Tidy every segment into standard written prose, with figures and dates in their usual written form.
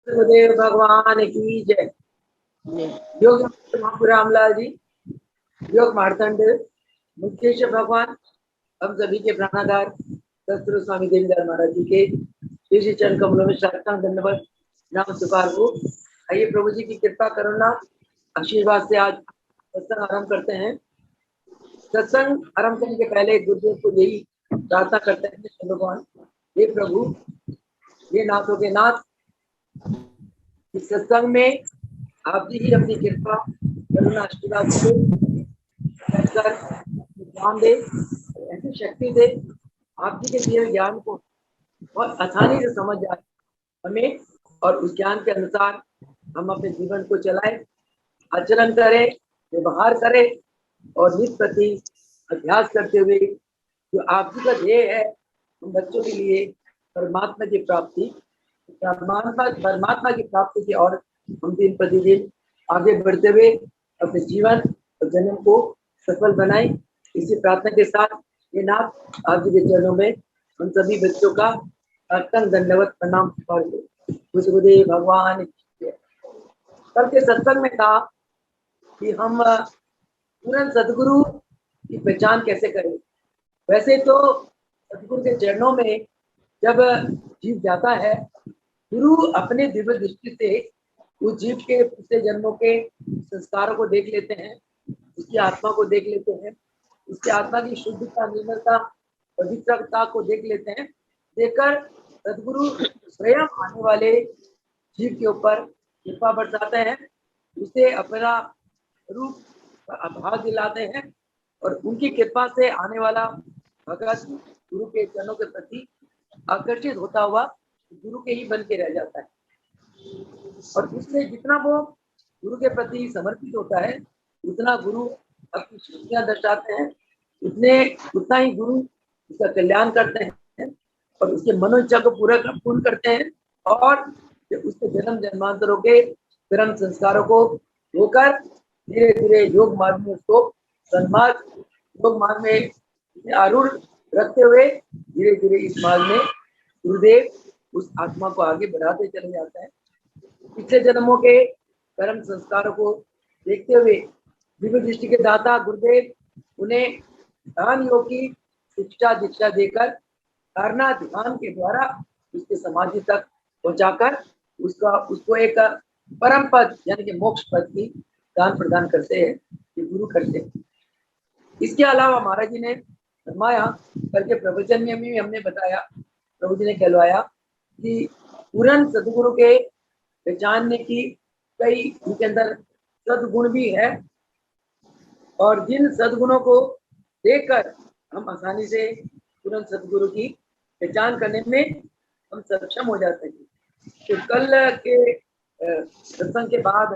गुरुदेव भगवान की जय। योग महापुर रामलाल जी, योग मार्तंड, मुकेश भगवान, हम सभी के प्राणाधार सतगुरु स्वामी देवीदास महाराज जी के श्री चरण कमलों में साष्टांग दंडवत नाम स्वीकार को। आइए प्रभु जी की कृपा करुणा आशीर्वाद से आज सत्संग आरंभ करते हैं। सत्संग आरंभ करने के पहले गुरुदेव को यही प्रार्थना करते हैं, भगवान हे प्रभु, ये नाथों के नाथ, इस सत्संग में आप जी ही अपनी कृपा करुणा आशीर्वाद से ज्ञान दे, ऐसी शक्ति दे, आप जी के दिए ज्ञान को बहुत आसानी से समझ जाए हमें, और उस ज्ञान के अनुसार हम अपने जीवन को चलाएं, आचरण करें, व्यवहार करें, और नित्य प्रति अभ्यास करते हुए जो आप जी का ध्येय है उन बच्चों के लिए परमात्मा की प्राप्ति, परमात्मा की प्राप्ति की और हम दिन प्रतिदिन आगे बढ़ते हुए अपने जीवन और जन्म को सफल बनाएं। इसी प्रार्थना के साथ ये नाथ आप जी के चरणों में हम सभी बच्चों का अष्टांग दंडवत प्रणाम गुरुदेव भगवान। कल के सत्संग में कहा कि हम तुरंत सदगुरु की पहचान कैसे करें। वैसे तो सदगुरु के चरणों में जब जीव जाता है, गुरु अपने दिव्य दृष्टि से उस जीव के पिछले जन्मों के संस्कारों को देख लेते हैं, उसकी आत्मा को देख लेते हैं, उसकी आत्मा की शुद्धता, निर्मलता, पवित्रता को देख लेते हैं। देखकर सदगुरु स्वयं आने वाले जीव के ऊपर कृपा बरसाते हैं, उसे अपना रूप भाव दिलाते हैं, और उनकी कृपा से आने वाला भगत गुरु के चरणों के प्रति आकर्षित होता हुआ गुरु के ही बन के रह जाता है। और उससे जितना वो गुरु के प्रति समर्पित होता है, उतना गुरु अपनी शक्तियां दर्शाते हैं, उतना ही गुरु उसका कल्याण करते हैं और उसके मनोइच्छा को पूर्ण करते हैं, और उसके जन्म जन्मांतरों के कर्म संस्कारों को होकर धीरे धीरे योग मार्ग में उसको सन्मार्ग योग मार्ग में आरूढ़ रखते हुए धीरे धीरे इस मार्ग में गुरुदेव उस आत्मा को आगे बढ़ाते चले जाते हैं। पिछले जन्मों के कर्म संस्कारों को देखते हुए दिव्य दृष्टि के दाता गुरुदेव उन्हें ध्यान योग की शिक्षा दीक्षा देकर धारणा ध्यान के द्वारा उसके समाधि तक पहुंचाकर उसको एक परम पद यानी कि मोक्ष पद की दान प्रदान करते हैं, ये गुरु करते हैं। इसके अलावा महाराज जी ने फरमाया, करके प्रवचन में भी हमने बताया, प्रभु जी ने कहलवाया कि पूर्ण सदगुरु के पहचानने की कई उनके अंदर सदगुण भी है, और जिन सदगुणों को देखकर हम आसानी से तुरंत सदगुरु की पहचान करने में हम सक्षम हो जाते हैं। तो कल के सत्संग के बाद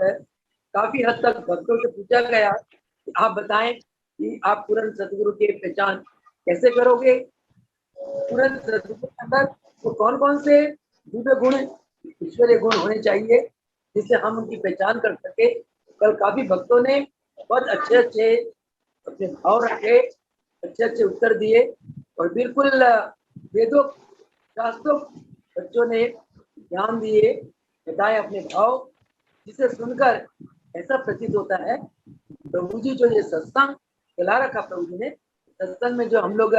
काफी हद तक भक्तों से पूछा गया कि आप बताएं कि आप तुरंत सदगुरु की पहचान कैसे करोगे। तुरंत सदगुरु के अंदर तो कौन कौन से दिव्य गुण, ईश्वरीय गुण होने चाहिए जिससे हम उनकी पहचान कर सके। कल काफी भक्तों ने बहुत अच्छे अच्छे अपने भाव रखे, अच्छे अच्छे उत्तर दिए, और बिल्कुल वेदों शास्त्रों बच्चों ने ध्यान दिए, बताए अपने भाव, जिसे सुनकर ऐसा प्रतीत होता है प्रभु जी जो ये सत्संग चला रखा, प्रभु जी ने सत्संग में जो हम लोग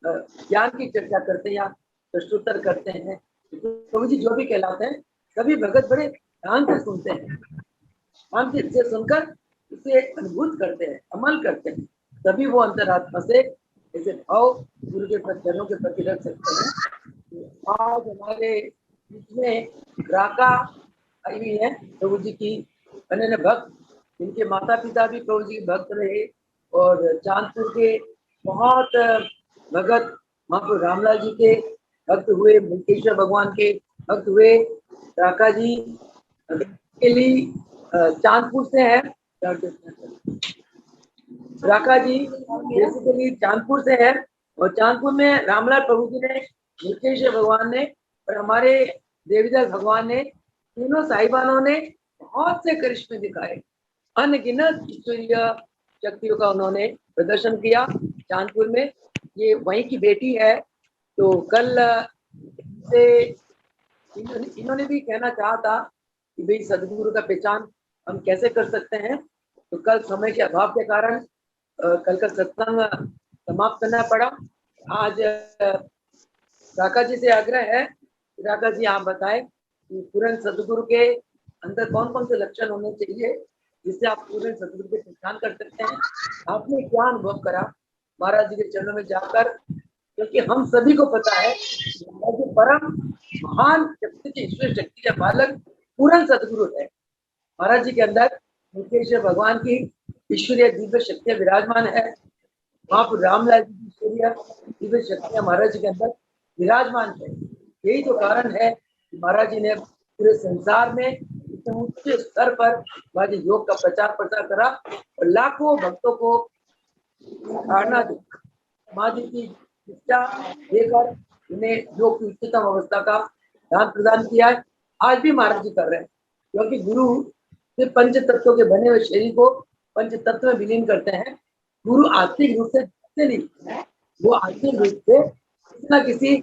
ज्ञान की चर्चा करते हैं या प्रश्नोत्तर करते हैं, प्रभु जी जो भी कहलाते हैं सभी भगत बड़े ध्यान से सुनते हैं, ध्यान से सुनकर उसे अनुभूत करते हैं, अमल करते हैं, तभी वो अंतरात्मा से ऐसे भाव गुरु के चरणों के प्रति रख सकते हैं। आज हमारे बीच में राका आई हुई है प्रभु जी की अनन्य भक्त, इनके माता पिता भी प्रभु जी भक्त रहे, और चांदपुर के बहुत भगत महापुर रामलाल जी के भक्त हुए, मुकेश्वर भगवान के भक्त हुए। राका जी के लिए चांदपुर से है, राका जी बेसिकली चांदपुर से है, और चांदपुर में रामलाल प्रभु जी ने, मुकेश्वर भगवान ने और हमारे देवीदास भगवान ने, तीनों साहिबानों ने बहुत से करिश्मे दिखाए, अनगिनत ईश्वरीय शक्तियों का उन्होंने प्रदर्शन किया चांदपुर में। ये वहीं की बेटी है, तो कल से इन्होंने भी कहना चाहा था कि भाई सदगुरु का पहचान हम कैसे कर सकते हैं। तो कल समय के अभाव के कारण कल का सत्संग समाप्त करना पड़ा। आज राका जी से आग्रह है, राका जी आप बताएं कि पूर्ण सदगुरु के अंदर कौन कौन से लक्षण होने चाहिए जिससे आप पूर्ण सदगुरु की पहचान कर सकते हैं। आपने क्या अनुभव करा महाराज जी के चरणों में जाकर, क्योंकि हम सभी को पता है कि परम महान शक्ति की ईश्वर शक्ति का बालक पूर्ण सदगुरु है। महाराज जी के अंदर मुकेश्वर भगवान की ईश्वरीय दिव्य शक्तियां विराजमान है। महापुर रामलाल जी की ईश्वरीय दिव्य शक्तियां महाराज जी के अंदर विराजमान है। यही तो कारण है कि महाराज जी ने पूरे संसार में इतने उच्च स्तर पर योग का प्रचार प्रसार करा और लाखों भक्तों को धारणा दी। माँ जी की शिक्षा देकर उन्हें योग की उच्चतम अवस्था का दान प्रदान किया है। आज भी महाराज जी कर रहे हैं, क्योंकि गुरु से पंच तत्वों के बने हुए शरीर को पंच तत्व में विलीन करते हैं। गुरु आत्मिक रूप से नहीं, वो आत्मिक रूप से किसी न किसी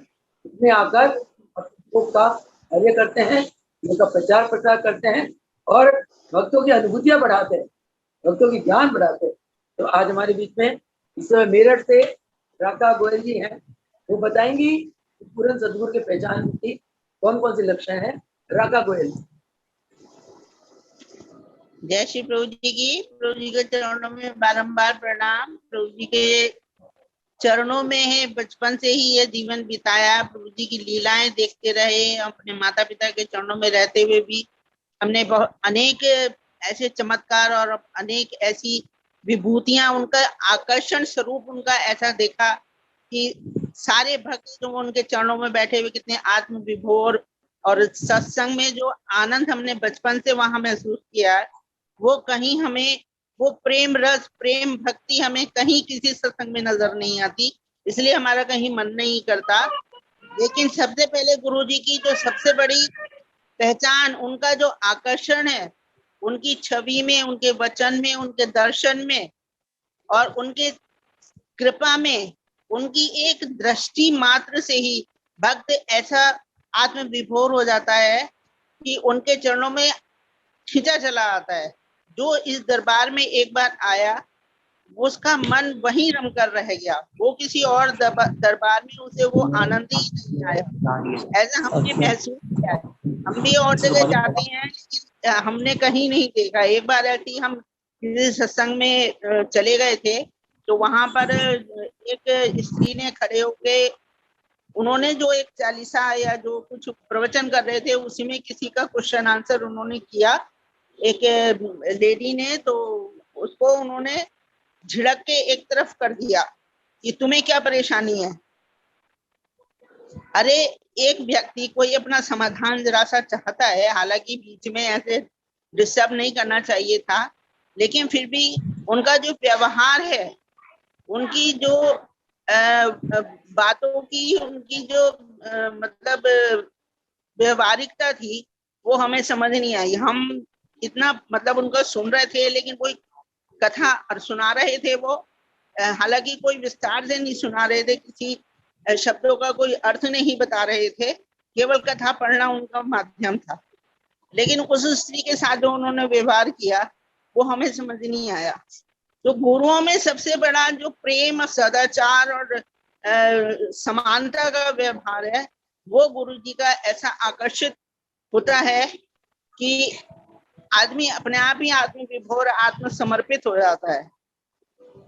में आकर योग का कार्य करते हैं, योग का प्रचार प्रसार करते हैं और भक्तों की अनुभूतियां बढ़ाते हैं, भक्तों की ज्ञान बढ़ाते हैं। तो आज हमारे बीच में इस समय मेरठ से राका गोयल जी हैं, वो बताएंगी पूर्ण सदगुरु के पहचान की कौन कौन से लक्षण है। राका गोयल। जय श्री प्रभु जी की। प्रभु जी के चरणों में बारंबार प्रणाम। प्रभु जी के चरणों में है, बचपन से ही ये जीवन बिताया, प्रभु जी की लीलाएं देखते रहे। अपने माता पिता के चरणों में रहते हुए भी हमने बहुत अनेक ऐसे चमत्कार और अनेक ऐसी विभूतियां, उनका आकर्षण स्वरूप उनका ऐसा देखा कि सारे भक्त जो उनके चरणों में बैठे हुए कितने आत्म विभोर, और सत्संग में जो आनंद हमने बचपन से वहां महसूस किया है, वो कहीं हमें वो प्रेम रस, प्रेम भक्ति हमें कहीं किसी सत्संग में नजर नहीं आती, इसलिए हमारा कहीं मन नहीं करता। लेकिन सबसे पहले गुरु जी की जो सबसे बड़ी पहचान, उनका जो आकर्षण है, उनकी छवि में, उनके वचन में, उनके दर्शन में और उनके कृपा में, उनकी एक दृष्टि मात्र से ही भक्त ऐसा आत्म विभोर हो जाता है कि उनके चरणों में खिंचा चला आता है। जो इस दरबार में एक बार आया, उसका मन वहीं रम कर रह गया, वो किसी और दरबार में उसे वो आनंद ही नहीं आया। ऐसा हमने महसूस किया है। हम भी और जगह जाते हैं लेकिन हमने कहीं नहीं देखा। एक बार ऐसी हम किसी सत्संग में चले गए थे, तो वहां पर एक स्त्री ने खड़े होके, उन्होंने जो एक चालीसा या जो कुछ प्रवचन कर रहे थे, उसी में किसी का क्वेश्चन आंसर उन्होंने किया, एक लेडी ने, तो उसको उन्होंने झिड़क के एक तरफ कर दिया कि तुम्हें क्या परेशानी है। अरे एक व्यक्ति कोई अपना समाधान जरा सा चाहता है, हालांकि बीच में ऐसे डिस्टर्ब नहीं करना चाहिए था, लेकिन फिर भी उनका जो व्यवहार है, उनकी जो बातों की, उनकी जो मतलब व्यवहारिकता थी, वो हमें समझ नहीं आई। हम इतना मतलब उनका सुन रहे थे, लेकिन कोई कथा और सुना रहे थे वो, हालांकि कोई विस्तार से नहीं सुना रहे थे, किसी शब्दों का कोई अर्थ नहीं बता रहे थे, केवल कथा पढ़ना उनका माध्यम था। लेकिन उस स्त्री के साथ जो उन्होंने व्यवहार किया, वो हमें समझ नहीं आया। तो गुरुओं में सबसे बड़ा जो प्रेम, सदाचार और समानता का व्यवहार है, वो गुरु जी का ऐसा आकर्षित होता है कि आदमी अपने आप ही आत्म विभोर, आत्म समर्पित हो जाता है।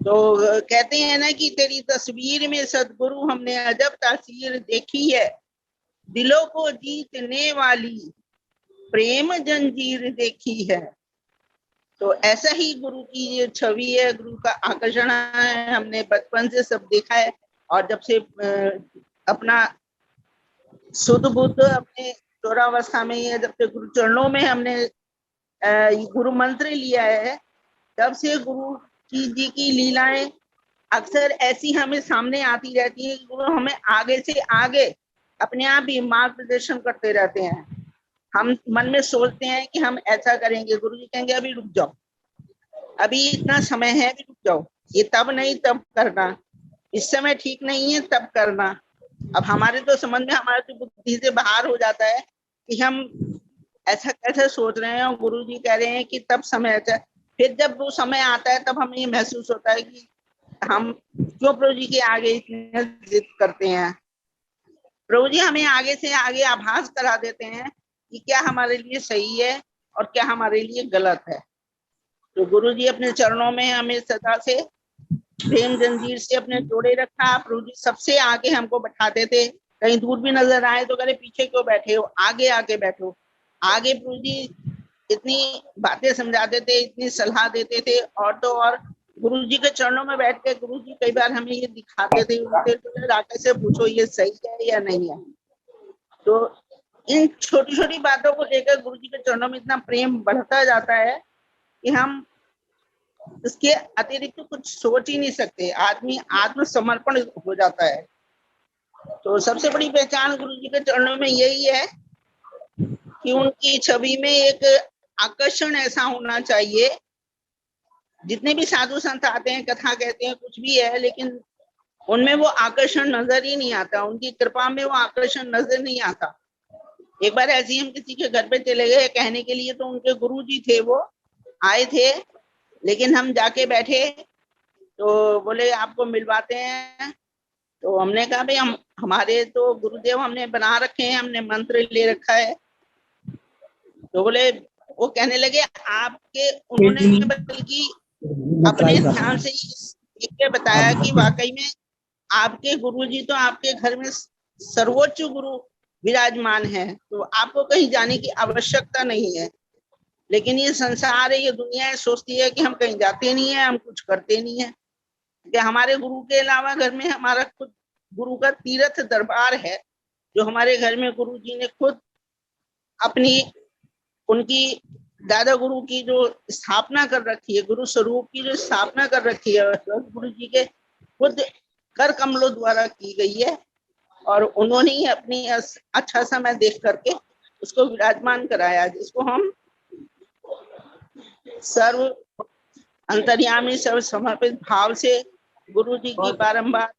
तो कहते हैं ना कि तेरी तस्वीर में सदगुरु हमने अजब तासीर देखी है, दिलों को जीतने वाली प्रेम जंजीर देखी है। तो ऐसा ही गुरु की ये छवि है, गुरु का आकर्षण है, हमने बचपन से सब देखा है। और जब से अपना शुद्ध बुद्ध अपने चौरावस्था में ही, जब से गुरु चरणों में हमने गुरु मंत्र लिया है, तब से गुरु जी की लीलाएं अक्सर ऐसी हमें सामने आती रहती है। गुरु हमें आगे से आगे अपने आप ही मार्गदर्शन करते रहते हैं। हम मन में सोचते हैं कि हम ऐसा करेंगे, गुरु जी कहेंगे अभी रुक जाओ, अभी इतना समय है, अभी रुक जाओ, ये तब नहीं तब करना, इस समय ठीक नहीं है तब करना। अब हमारे तो समझ में, हमारे तो बुद्धि से बाहर हो जाता है कि हम ऐसा कैसे सोच रहे हैं, और गुरु जी कह रहे हैं कि तब समय आता है। फिर जब वो समय आता है तब हमें ये महसूस होता है कि हम क्यों प्रभु जी के आगे इतने जिद करते हैं। प्रभु जी हमें आगे से आगे आभास करा देते हैं कि क्या हमारे लिए सही है और क्या हमारे लिए गलत है। तो गुरु जी अपने चरणों में हमें सदा से प्रेम जंजीर से अपने जोड़े रखा। प्रभु जी सबसे आगे हमको बैठाते थे, कहीं दूर भी नजर आए तो कहते पीछे क्यों बैठे हो, आगे आके बैठो। आगे प्रभु जी इतनी बातें समझाते थे, इतनी सलाह देते थे। और तो और गुरु जी के चरणों में बैठ के गुरु जी कई बार हमें ये दिखाते थे, राकेश से पूछो ये सही है या नहीं है। तो इन छोटी छोटी बातों को लेकर गुरु जी के चरणों में इतना प्रेम बढ़ता जाता है कि हम इसके अतिरिक्त तो कुछ सोच ही नहीं सकते। आदमी आत्मसमर्पण हो जाता है। तो सबसे बड़ी पहचान गुरु जी के चरणों में यही है कि उनकी छवि में एक आकर्षण ऐसा होना चाहिए। जितने भी साधु संत आते हैं, कथा कहते हैं, कुछ भी है, लेकिन उनमें वो आकर्षण नजर ही नहीं आता। उनकी कृपा में वो आकर्षण नजर नहीं आता। एक बार ऐसे ही हम किसी के घर पे चले गए कहने के लिए, तो उनके गुरु जी थे, वो आए थे, लेकिन हम जाके बैठे तो बोले आपको मिलवाते हैं। तो हमने कहा भाई हमारे तो गुरुदेव हमने बना रखे हैं, हमने मंत्र ले रखा है। तो बोले, वो कहने लगे आपके, उन्होंने बल्कि अपने ध्यान से देख के बताया कि वाकई में आपके गुरुजी तो आपके घर में सर्वोच्च गुरु विराजमान है, तो आपको कहीं जाने की आवश्यकता नहीं है। लेकिन ये संसार है, ये दुनिया है, सोचती है कि हम कहीं जाते नहीं है, हम कुछ करते नहीं है। कि हमारे गुरु के अलावा घर में हमारा खुद गुरु का तीर्थ दरबार है, जो हमारे घर में गुरु जी ने खुद अपनी, उनकी दादा गुरु की जो स्थापना कर रखी है, गुरु स्वरूप की जो स्थापना कर रखी है, गुरु जी के खुद कर कमलों द्वारा की गई है। और उन्होंने ही अपनी अच्छा समय देख करके उसको विराजमान कराया, जिसको हम सर्व अंतर्यामी सर्व समर्पित भाव से गुरु जी की बारंबार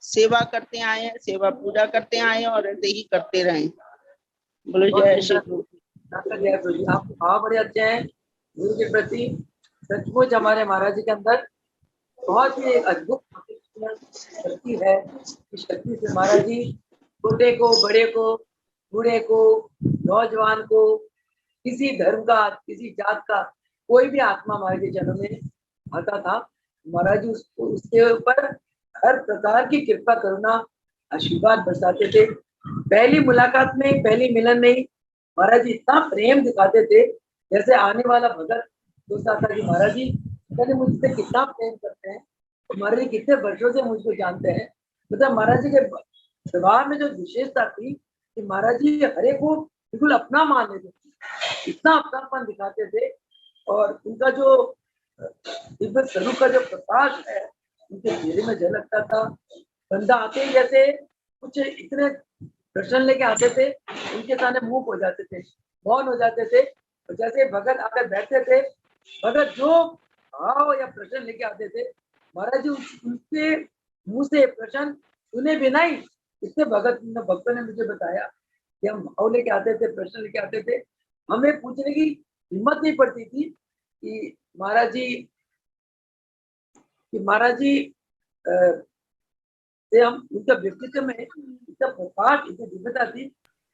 सेवा करते आए हैं, सेवा पूजा करते आए हैं और ऐसे ही करते रहे। बोलो जय श्री गुरु। आपके भाव बड़े अच्छे हैं गुरु के प्रति। सचमुच हमारे महाराज जी के अंदर बहुत ही एक अद्भुत शक्ति है। इस शक्ति से महाराज जी छोटे को, बड़े को, बूढ़े को, नौजवान को, किसी धर्म का, किसी जात का कोई भी आत्मा हमारे के जन्म में आता था, महाराज जी उसके ऊपर हर प्रकार की कृपा करुणा आशीर्वाद बरसाते थे। पहली मुलाकात में, पहली मिलन में महाराज जी इतना प्रेम दिखाते थे, जैसे आने वाला भगत सोचता था कि महाराज जी पता नहीं मुझसे कितना प्रेम करते हैं, महाराज जी कितने वर्षों से मुझको जानते हैं। मतलब महाराज जी के स्वभाव में जो विशेषता थी कि महाराज जी हरे को बिल्कुल अपना मान लेते थे, इतना अपनापन दिखाते थे। और उनका जो दिव्य स्वरूप का जो प्रकाश है उनके चेहरे में झलकता था। बंदा आते ही जैसे कुछ इतने दर्शन लेके आते थे, उनके सामने मुंह हो जाते थे, मौन हो जाते थे। और जैसे भगत आकर बैठते थे, भगत जो भाव या प्रश्न लेके आते थे, महाराज जी उनके मुंह से प्रश्न सुने बिना ही, इससे भक्तों ने मुझे बताया कि हम भाव लेके आते थे, प्रश्न लेके आते थे, हमें पूछने की हिम्मत नहीं पड़ती थी कि महाराज जी से हम उनका व्यक्तित्व में इतना प्रकाश, इतनी दिव्यता थी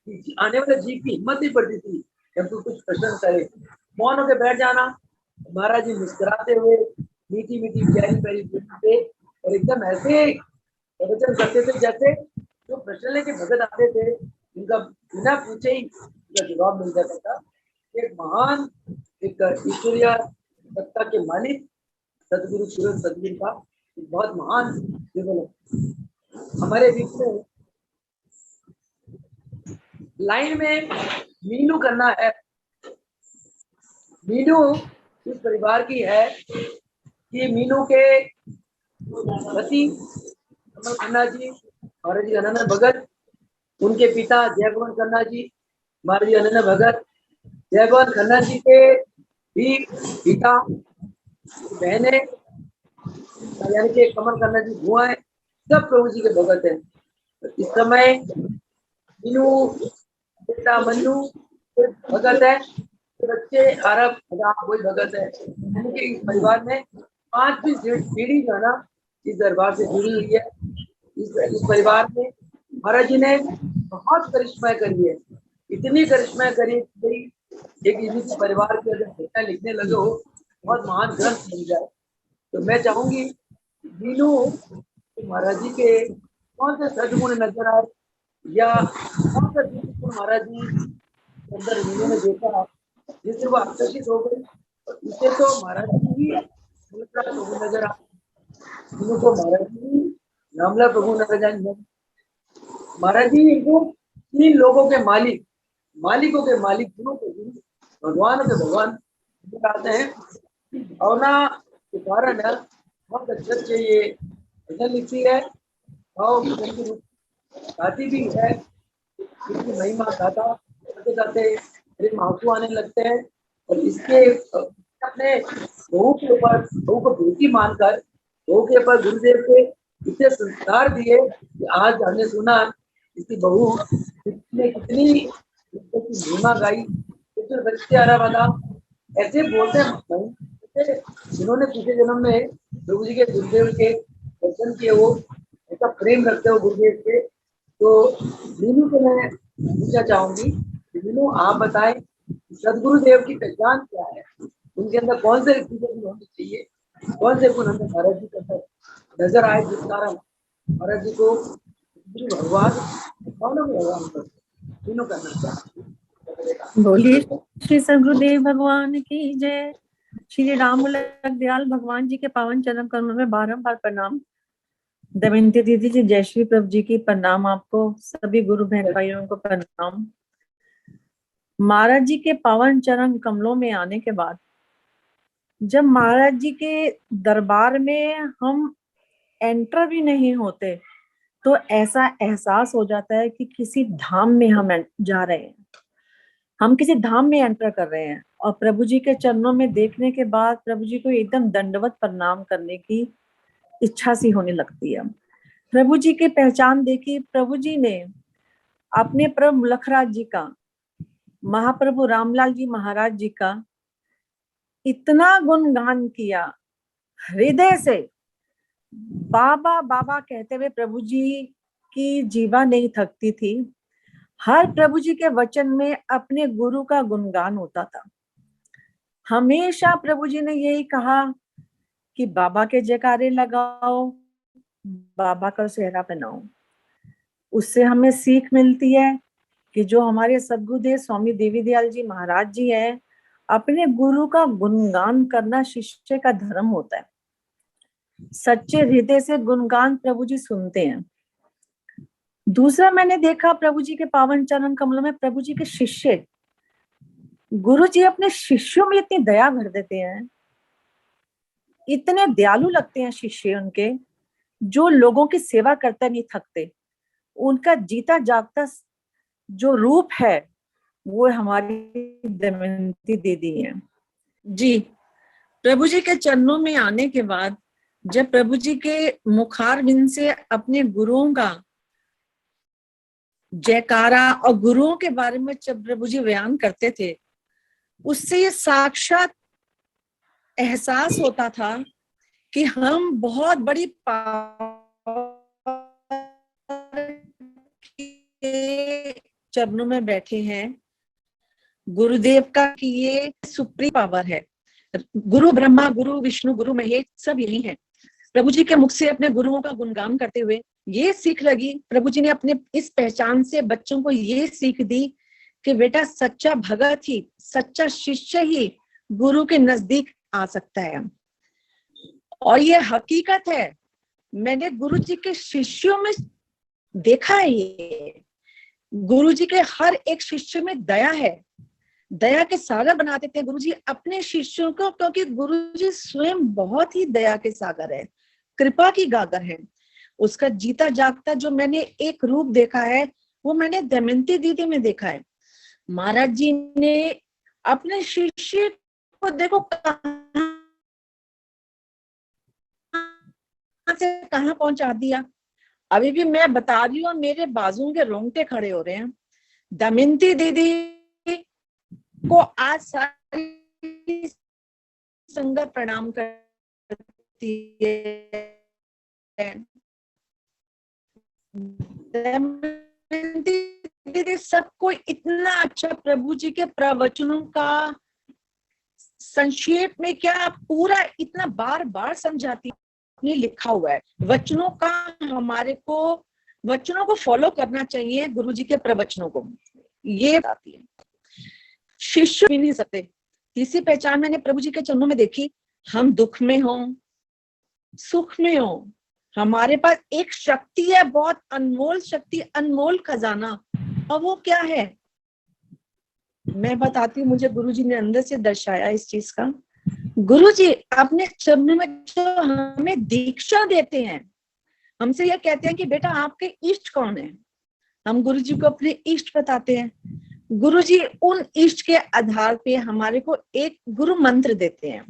कि आने वाले जीव की हिम्मत नहीं पड़ती थी कि हमको कुछ प्रश्न करे। मौन होकर बैठ जाना, महाराज जी मुस्कुराते हुए मीठी मीठी प्यारी प्यारी बोलते और एकदम ऐसे प्रवचन करते थे जैसे जो प्रश्न लेके भगत आते थे उनका बिना पूछे ही उनका जवाब मिल जाता था। एक महान, एक ईश्वरीय सत्ता के मालिक सदगुरु सूरज सदगुरु का बहुत महान जीवन हमारे बीच में। लाइन में मीनू करना है। मीनू इस परिवार की है कि मीनू के पति कमल खन्ना जी, महाराज जी अनन्य भगत, उनके पिता जयगोवन खन्ना जी, महाराज जी अनन्य भगत, जयगोवन खन्ना जी के भी पिता बहने यानी कि कमल खन्ना जी बुआ है, सब प्रभु जी के भगत हैं। इस समय मीनू बेटा मन्नू कोई भगत है, बच्चे आरब वही भगत है। यानी कि इस परिवार में 5वीं पीढ़ी जो है ना इस दरबार से जुड़ी हुई है। इस परिवार में महाराज जी ने बहुत करिश्मा करी है, इतनी करिश्मा करी एक इस परिवार के अगर बेटा लिखने लगे हो बहुत महान ग्रंथ बन जाए। तो मैं चाहूंगी दीनू महाराज जी के कौन से सदगुण नजर आए या कौन सा गुण महाराज जी के अंदर वीनू ने देखा जिससे वो आकर्षित हो गई, और इसे तो महाराज जी ही प्रभु नजर आए, को महाराज जी रामला प्रभु नजर आए। महाराज जी इनको 3 लोगों के मालिक, मालिकों के मालिक, गुरु के गुरु, भगवान के भगवान बताते हैं। भावना के कारण बहुत अच्छे से ये भजन लिखती है, भाव भजन के रूप गाती भी है, इसकी महिमा गाता गाते गाते मेरे आंसू आने लगते हैं। और इसके अपने बहू के ऊपर, बहू को बेटी मानकर बहू के ऊपर गुरुदेव के इतने संस्कार दिए कि आज हमने सुना इसकी बहू ने कितनी महिमा गाई, बच्चे आ रहा ऐसे बोलते हैं जिन्होंने पिछले जन्म में प्रभु जी के गुरुदेव के दर्शन किए, वो ऐसा प्रेम रखते हो गुरुदेव के। तो मीनू को मैं पूछना चाहूंगी, मीनू आप बताएं सदगुरुदेव की पहचान क्या है, उनके अंदर कौन से गुण होने चाहिए, कौन से गुण हमें महाराज जी के अंदर नजर आए जिस कारण महाराज जी को गुरु भगवान कौन भगवान करते तीनों करना। बोलिए श्री सदगुरुदेव भगवान की जय। श्री राम दयाल भगवान जी के पावन चरण कमलों में बारंबार प्रणाम। दमयंती दीदी जी जय श्री प्रभु जी की प्रणाम। आपको सभी गुरु बहन भाइयों को प्रणाम। महाराज जी के पावन चरण कमलों में आने के बाद जब महाराज जी के दरबार में हम एंटर भी नहीं होते तो ऐसा एहसास हो जाता है कि किसी धाम में हम जा रहे हैं, हम किसी धाम में एंटर कर रहे हैं। और प्रभु जी के चरणों में देखने के बाद प्रभु जी को एकदम दंडवत प्रणाम करने की इच्छा सी होने लगती है। प्रभु जी की पहचान देखी, प्रभु जी ने अपने प्रभु लखराज जी का, महाप्रभु रामलाल जी महाराज जी का इतना गुणगान किया हृदय से। बाबा बाबा कहते हुए प्रभु जी की जीवा नहीं थकती थी। हर प्रभु जी के वचन में अपने गुरु का गुणगान होता था। हमेशा प्रभु जी ने यही कहा कि बाबा के जयकारे लगाओ, बाबा का सेहरा पहनाओ। उससे हमें सीख मिलती है कि जो हमारे सद्गुरुदेव स्वामी देवी दयाल जी महाराज जी हैं, अपने गुरु का गुणगान करना शिष्य का धर्म होता है। सच्चे हृदय से गुणगान प्रभु जी सुनते हैं। दूसरा मैंने देखा प्रभु जी के पावन चरण कमलों में प्रभु जी के शिष्य, गुरु जी अपने शिष्यों में इतनी दया भर देते हैं, इतने दयालु लगते हैं शिष्य उनके, जो लोगों की सेवा करते नहीं थकते। उनका जीता जागता जो रूप है वो हमारी दमयंती दीदी है जी। प्रभु जी के चरणों में आने के बाद जब प्रभु जी के मुखारविंद से अपने गुरुओं का जयकारा और गुरुओं के बारे में जब प्रभु जी बयान करते थे, उससे ये साक्षात एहसास होता था कि हम बहुत बड़ी चरणों में बैठे हैं। गुरुदेव का कि ये सुप्रीम पावर है। गुरु ब्रह्मा, गुरु विष्णु, गुरु महेश सब यही हैं। प्रभु जी के मुख से अपने गुरुओं का गुणगान करते हुए ये सीख लगी, प्रभु जी ने अपने इस पहचान से बच्चों को ये सीख दी कि बेटा सच्चा भगत ही, सच्चा शिष्य ही गुरु के नजदीक आ सकता है। और ये हकीकत है, मैंने गुरु जी के शिष्यों में देखा है। ये गुरु जी के हर एक शिष्य में दया है, दया के सागर बनाते थे गुरु जी अपने शिष्यों को, क्योंकि गुरु जी स्वयं बहुत ही दया के सागर है, कृपा की गागर है। उसका जीता जागता जो मैंने एक रूप देखा है वो मैंने दमयंती दीदी में देखा है। महाराज जी ने अपने शिष्य को देखो से कहां पहुंचा दिया। अभी भी मैं बता रही हूँ, मेरे बाजुओं के रोंगटे खड़े हो रहे हैं दमयंती दीदी को आज सारी संगत प्रणाम करती है। दमयंती दीदी सबको इतना अच्छा प्रभु जी के प्रवचनों का संक्षेप में क्या पूरा इतना बार बार समझाती है। लिखा हुआ है वचनों का, हमारे को वचनों को फॉलो करना चाहिए, गुरु जी के प्रवचनों को, ये बताती है। शिष्य भी नहीं सकते। तीसरी पहचान मैंने प्रभु जी के चरणों में देखी, हम दुख में हो, सुख में हो, हमारे पास एक शक्ति है, बहुत अनमोल शक्ति, अनमोल खजाना, और वो क्या है मैं बताती हूँ। मुझे गुरु जी ने अंदर से दर्शाया इस चीज का। गुरु जी अपने चरणों में जो हमें दीक्षा देते हैं, हमसे ये कहते हैं कि बेटा आपके इष्ट कौन है, हम गुरु जी को अपने इष्ट बताते हैं। गुरु जी उन इष्ट के आधार पे हमारे को एक गुरु मंत्र देते हैं,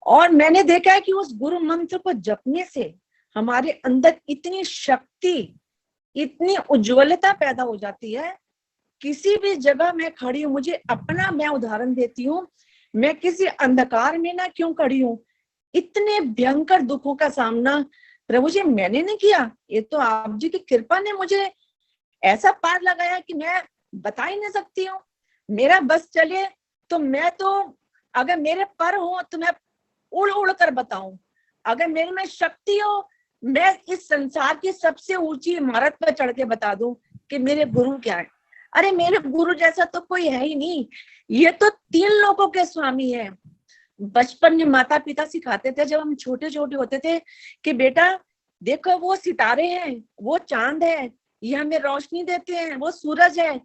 और मैंने देखा है कि उस गुरु मंत्र को जपने से हमारे अंदर इतनी शक्ति, इतनी उज्ज्वलता पैदा हो जाती है। किसी भी जगह मैं खड़ी हूँ, मुझे अपना मैं उदाहरण देती हूँ, मैं किसी अंधकार में ना क्यों खड़ी हूँ, इतने भयंकर दुखों का सामना प्रभु जी मैंने नहीं किया, ये तो आप जी की कृपा ने मुझे ऐसा पार लगाया कि मैं बता ही नहीं सकती हूँ। मेरा बस चले तो मैं तो, अगर मेरे पर हो तो मैं उड़ उड़ कर बताऊं, अगर मेरे में शक्ति हो मैं इस संसार की सबसे ऊंची इमारत पर चढ़ के बता दूं कि मेरे गुरु क्या है। अरे मेरे गुरु जैसा तो कोई है ही नहीं, ये तो 3 लोगों के स्वामी है। बचपन में माता पिता सिखाते थे जब हम छोटे छोटे होते थे कि बेटा देखो वो सितारे हैं, वो चांद है, ये हमें रोशनी देते हैं, वो सूरज है।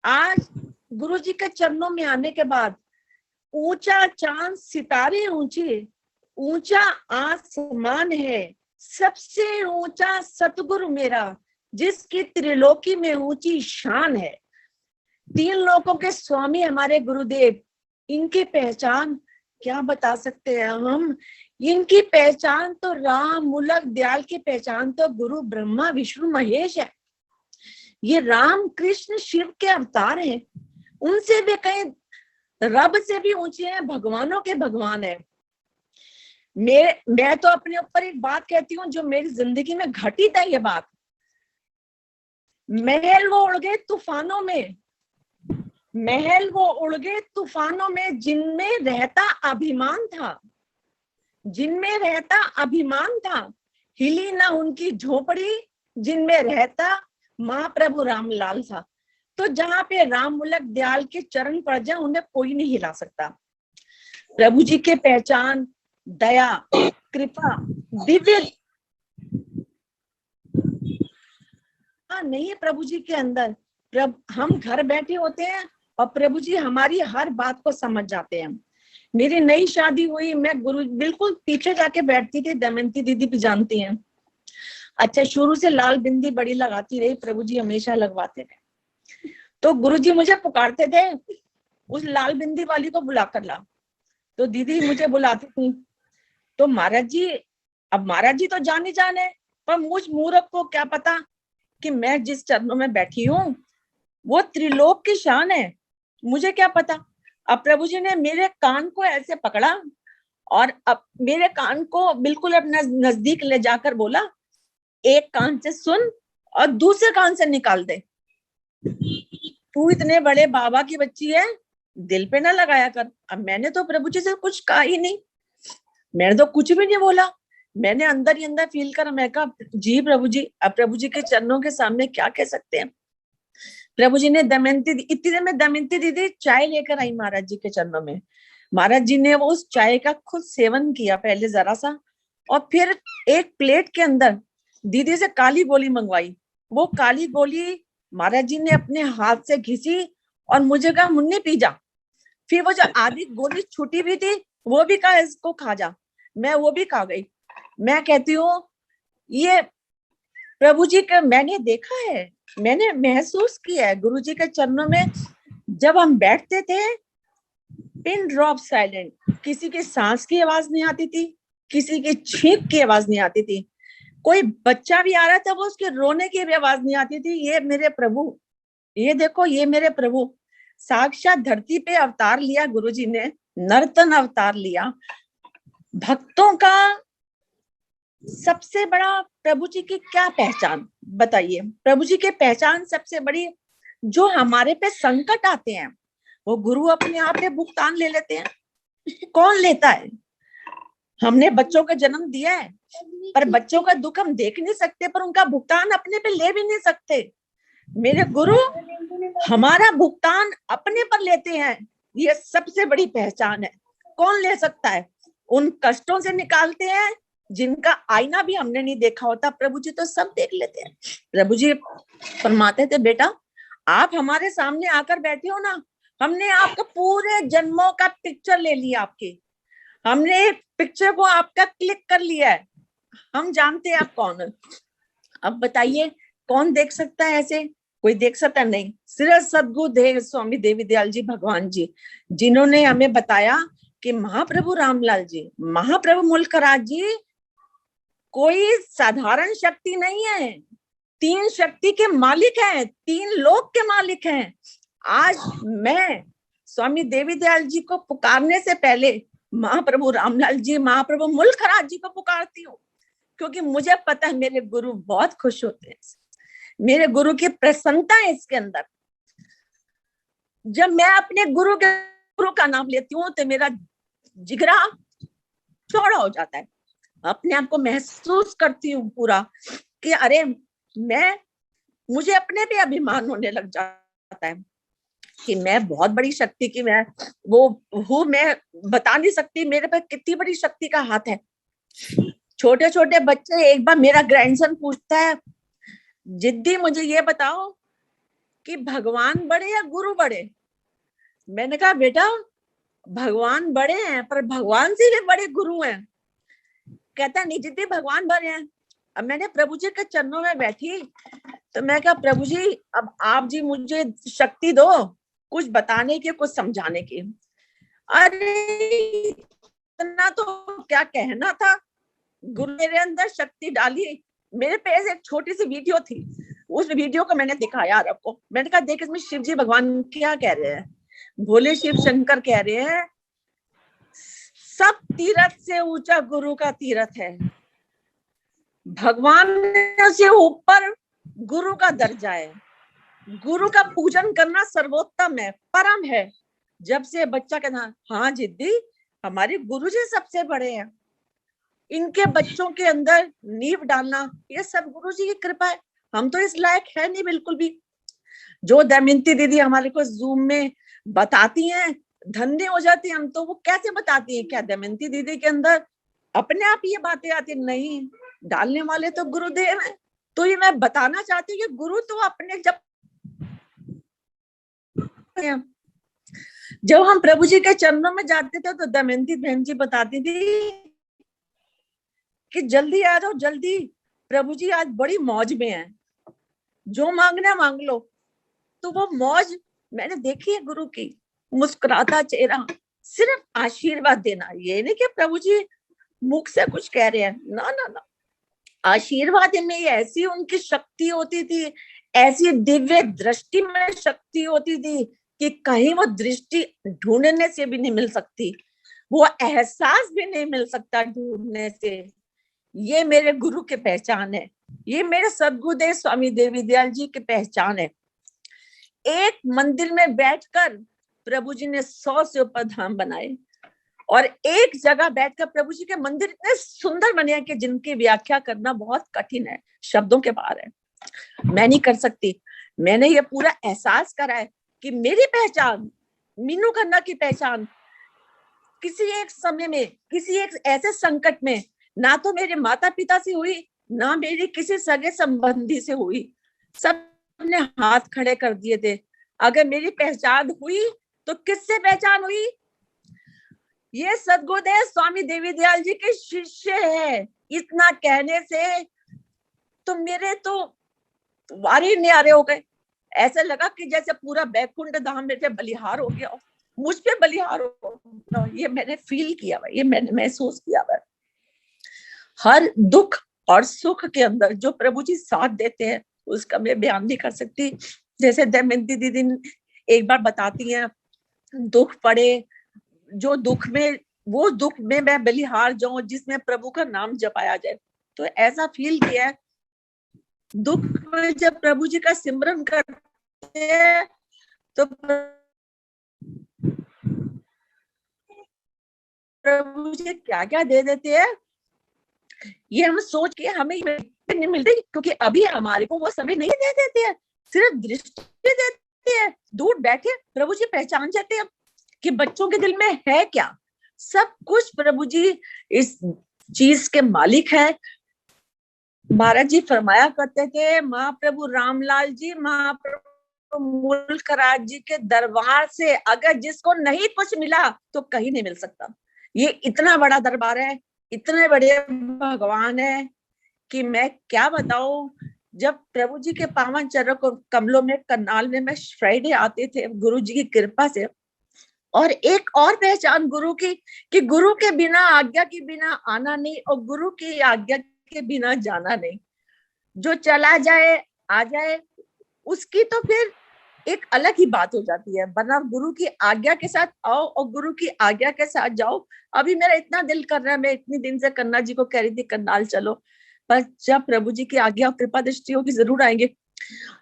आज गुरु जी के चरणों में आने के बाद ऊंचा चांद, सितारे ऊंचे, ऊंचा आसमान है, सबसे ऊंचा सतगुरु मेरा, जिसकी त्रिलोकी में ऊंची शान है। 3 लोकों के स्वामी हमारे गुरुदेव, इनकी पहचान क्या बता सकते हैं हम। इनकी पहचान तो राम मूलक दयाल की पहचान तो गुरु ब्रह्मा विष्णु महेश है। ये राम कृष्ण शिव के अवतार हैं, उनसे भी कहीं रब से भी ऊंचे हैं, भगवानों के भगवान है। मैं तो अपने ऊपर एक बात कहती हूँ जो मेरी जिंदगी में घटी था। ये बात, महल वो उड़ गए तूफानों में, महल वो उड़ गए तूफानों में, जिनमें रहता अभिमान था, जिनमें रहता अभिमान था, हिली ना उनकी झोपड़ी, जिनमें रहता महाप्रभु रामलाल था। तो जहां पे राम मूलक दयाल के चरण पड़ जाए उन्हें कोई नहीं हिला सकता। प्रभु जी के पहचान दया, कृपा, दिव्य नहीं है प्रभु जी के अंदर। हम घर बैठे होते हैं और प्रभु जी हमारी हर बात को समझ जाते हैं। मेरी नई शादी हुई, मैं गुरु बिल्कुल पीछे जाके बैठती थी, दमयंती दीदी भी जानती हैं। अच्छा, शुरू से लाल बिंदी बड़ी लगाती रही, प्रभु जी हमेशा लगवाते थे। तो गुरु जी मुझे पुकारते थे, उस लाल बिंदी वाली को बुला कर ला। तो दीदी मुझे बुलाती थी। तो महाराज जी, अब महाराज जी तो जाने जाने, पर मुझ मूर्ख को क्या पता कि मैं जिस चरणों में बैठी हूँ वो त्रिलोक की शान है, मुझे क्या पता। अब प्रभु जी ने मेरे कान को ऐसे पकड़ा और अब मेरे कान को बिल्कुल अपना नजदीक ले जाकर बोला, एक कान से सुन और दूसरे कान से निकाल दे। तू इतने बड़े बाबा की बच्ची है, दिल पे ना लगाया कर। अब मैंने तो प्रभु जी से कुछ कहा ही नहीं, मैंने तो कुछ भी नहीं बोला। मैंने अंदर ही अंदर फील करा, मैं कहा जी प्रभु जी, अब प्रभु जी के चरणों के सामने क्या कह सकते हैं। प्रभु जी ने दमयंती, इतनी देर में दमयंती दीदी चाय लेकर आई महाराज जी के चरणों में। महाराज जी ने वो उस चाय का खुद सेवन किया पहले जरा सा, और फिर एक प्लेट के अंदर दीदी से काली गोली मंगवाई। वो काली गोली महाराज जी ने अपने हाथ से घिसी और मुझे कहा मुन्नी पी जा। फिर वो जो आधी गोली छूटी हुई थी वो भी कहा इसको खा जा, मैं वो भी खा गई। मैं कहती हूँ ये प्रभु जी का मैंने देखा है, मैंने महसूस किया है। गुरु जी के चरणों में जब हम बैठते थे, पिन ड्रॉप साइलेंट, किसी की सांस की आवाज नहीं आती थी, किसी की छींक की आवाज नहीं आती थी, कोई बच्चा भी आ रहा था वो उसके रोने की भी आवाज नहीं आती थी। ये मेरे प्रभु ये देखो, ये मेरे प्रभु साक्षात धरती पे अवतार लिया, गुरुजी ने नर्तन अवतार लिया। भक्तों का सबसे बड़ा प्रभु जी की क्या पहचान बताइए? प्रभु जी की पहचान सबसे बड़ी, जो हमारे पे संकट आते हैं वो गुरु अपने आप पे भुगतान ले लेते हैं। कौन लेता है? हमने बच्चों का जन्म दिया है, पर बच्चों का दुख हम देख नहीं सकते, पर उनका भुगतान अपने पे ले भी नहीं सकते। मेरे गुरु हमारा भुगतान अपने पर लेते हैं, ये सबसे बड़ी पहचान है। कौन ले सकता है? उन कष्टों से निकालते हैं जिनका आईना भी हमने नहीं देखा होता। प्रभु जी तो सब देख लेते हैं। प्रभु जी फरमाते थे, बेटा आप हमारे सामने आकर बैठे हो ना, हमने आपका पूरे जन्मों का पिक्चर ले लिया आपके, हमने पिक्चर को आपका क्लिक कर लिया है, हम जानते हैं आप कौन है। अब बताइए कौन देख सकता है? ऐसे कोई देख सकता नहीं, सिर्फ सद्गुरुदेव स्वामी देवी दयाल जी भगवान जी, जिन्होंने हमें बताया कि महाप्रभु रामलाल जी, महाप्रभु मुल्कराज जी कोई साधारण शक्ति नहीं है, 3 शक्ति के मालिक हैं, 3 लोक के मालिक हैं। आज मैं स्वामी देवी दयाल जी को पुकारने से पहले महाप्रभु रामलाल जी, महाप्रभु मुल्कराज जी को पुकारती हूँ, क्योंकि मुझे पता है मेरे गुरु बहुत खुश होते हैं, मेरे गुरु की प्रसन्नता है इसके अंदर। जब मैं अपने गुरु का नाम लेती हूँ तो मेरा जिगरा चौड़ा हो जाता है, अपने आप को महसूस करती हूँ पूरा कि अरे मुझे अपने पे अभिमान होने लग जाता है कि मैं बहुत बड़ी शक्ति की मैं वो हूँ। मैं बता नहीं सकती मेरे पे कितनी बड़ी शक्ति का हाथ है। छोटे छोटे बच्चे, एक बार मेरा ग्रैंडसन पूछता है, जिद्दी मुझे ये बताओ कि भगवान बड़े या गुरु बड़े? मैंने कहा बेटा भगवान बड़े हैं, पर भगवान से भी बड़े गुरु हैं। कहता नहीं जिद्दी भगवान बड़े हैं। अब मैंने प्रभु जी के चरणों में बैठी तो मैं कहा प्रभु जी अब आप जी मुझे शक्ति दो कुछ बताने की, कुछ समझाने की। अरे इतना तो क्या कहना था, गुरु मेरे अंदर शक्ति डाली। मेरे पास एक छोटी सी वीडियो थी, उस वीडियो को मैंने दिखाया आपको। मैंने कहा देख इसमें शिव जी भगवान क्या कह रहे हैं। भोले शिव शंकर कह रहे हैं सब तीर्थ से ऊंचा गुरु का तीर्थ है, भगवान से ऊपर गुरु का दर्जा है, गुरु का पूजन करना सर्वोत्तम है, परम है। जब से बच्चा कहना हाँ जिद्दी हमारे गुरु जी सबसे बड़े हैं, इनके बच्चों के अंदर नींव डालना ये सब गुरु जी की कृपा है। हम तो इस लायक है नहीं बिल्कुल भी। जो दमयंती दीदी हमारे को जूम में बताती हैं धन्य हो जाती है हम तो। वो कैसे बताती है? क्या दमयंती दीदी के अंदर अपने आप ये बातें आती? नहीं, डालने वाले तो गुरुदेव हैं। तो ये मैं बताना चाहती हूँ कि गुरु तो अपने जब हम प्रभु जी के चरणों में जाते थे तो दमयंती बहन जी बताती थी कि जल्दी आ जाओ जल्दी, प्रभु जी आज बड़ी मौज में है, जो मांगना मांग लो। तो वो मौज मैंने देखी है गुरु की, मुस्कुराता चेहरा, सिर्फ आशीर्वाद देना। ये नहीं कि प्रभु जी मुख से कुछ कह रहे हैं, ना ना ना, आशीर्वाद में ऐसी उनकी शक्ति होती थी, ऐसी दिव्य दृष्टि में शक्ति होती थी कि कहीं वो दृष्टि ढूंढने से भी नहीं मिल सकती, वो एहसास भी नहीं मिल सकता ढूंढने से। ये मेरे गुरु की पहचान है, ये मेरे सद्गुरुदेव स्वामी देवी दयाल जी की पहचान है। एक मंदिर में बैठकर प्रभु जी ने 100 से ऊपर धाम बनाए, और एक जगह बैठकर प्रभु जी के मंदिर इतने सुंदर बने हैं कि जिनकी व्याख्या करना बहुत कठिन है, शब्दों के बाहर है, मैं नहीं कर सकती। मैंने ये पूरा एहसास करा है कि मेरी पहचान, मीनू खन्ना की पहचान किसी एक समय में, किसी एक ऐसे संकट में ना तो मेरे माता पिता से हुई, ना मेरी किसी सगे संबंधी से हुई, सबने हाथ खड़े कर दिए थे। अगर मेरी पहचान हुई तो किससे पहचान हुई? ये सद्गुरुदेव स्वामी देवी दयाल जी के शिष्य है। इतना कहने से तो मेरे तो वारी न्यारे हो गए, ऐसा लगा कि जैसे पूरा बैकुंठ धाम मेरे पे बलिहार हो गया, मुझ पे बलिहार हो गया। ये मैंने फील किया हुआ, ये मैंने महसूस किया हुआ। हर दुख और सुख के अंदर जो प्रभु जी साथ देते हैं उसका मैं बयान नहीं कर सकती। जैसे दमयंती दीदी एक बार बताती हैं, दुख पड़े, जो दुख में, वो दुख में मैं बलिहार जाऊं जिसमें प्रभु का नाम जपाया जाए। तो ऐसा फील किया है, दुख में जब प्रभु जी का सिमरन करते हैं तो प्रभु जी क्या क्या दे देते हैं, ये हम सोच के हमें नहीं मिलते, क्योंकि अभी हमारे को वो समय नहीं दे देते हैं, सिर्फ दृष्टि देते हैं। दूर बैठे प्रभु जी पहचान जाते हैं कि बच्चों के दिल में है क्या। सब कुछ प्रभु जी इस चीज के मालिक है। महाराज जी फरमाया करते थे, महाप्रभु रामलाल जी, महाप्रभु मुल्क राज जी के दरबार से अगर जिसको नहीं कुछ मिला तो कहीं नहीं मिल सकता। ये इतना बड़ा दरबार है, इतने बड़े भगवान है कि मैं क्या बताऊं। जब प्रभु जी के पावन चरण कमलों में करनाल में मैं फ्राइडे आते थे गुरु जी की कृपा से, और एक और पहचान गुरु की कि गुरु के बिना, आज्ञा के बिना आना नहीं और गुरु की आज्ञा के बिना जाना नहीं। जो चला जाए आ जाए उसकी तो फिर एक अलग ही बात हो जाती है, वरना गुरु की आज्ञा के साथ आओ और गुरु की आज्ञा के साथ जाओ। अभी मेरा इतना दिल कर रहा है, मैं इतनी दिन से कन्ना जी को कह रही थी करनाल चलो, पर जब प्रभु जी की आज्ञा और कृपा दृष्टि होगी जरूर आएंगे।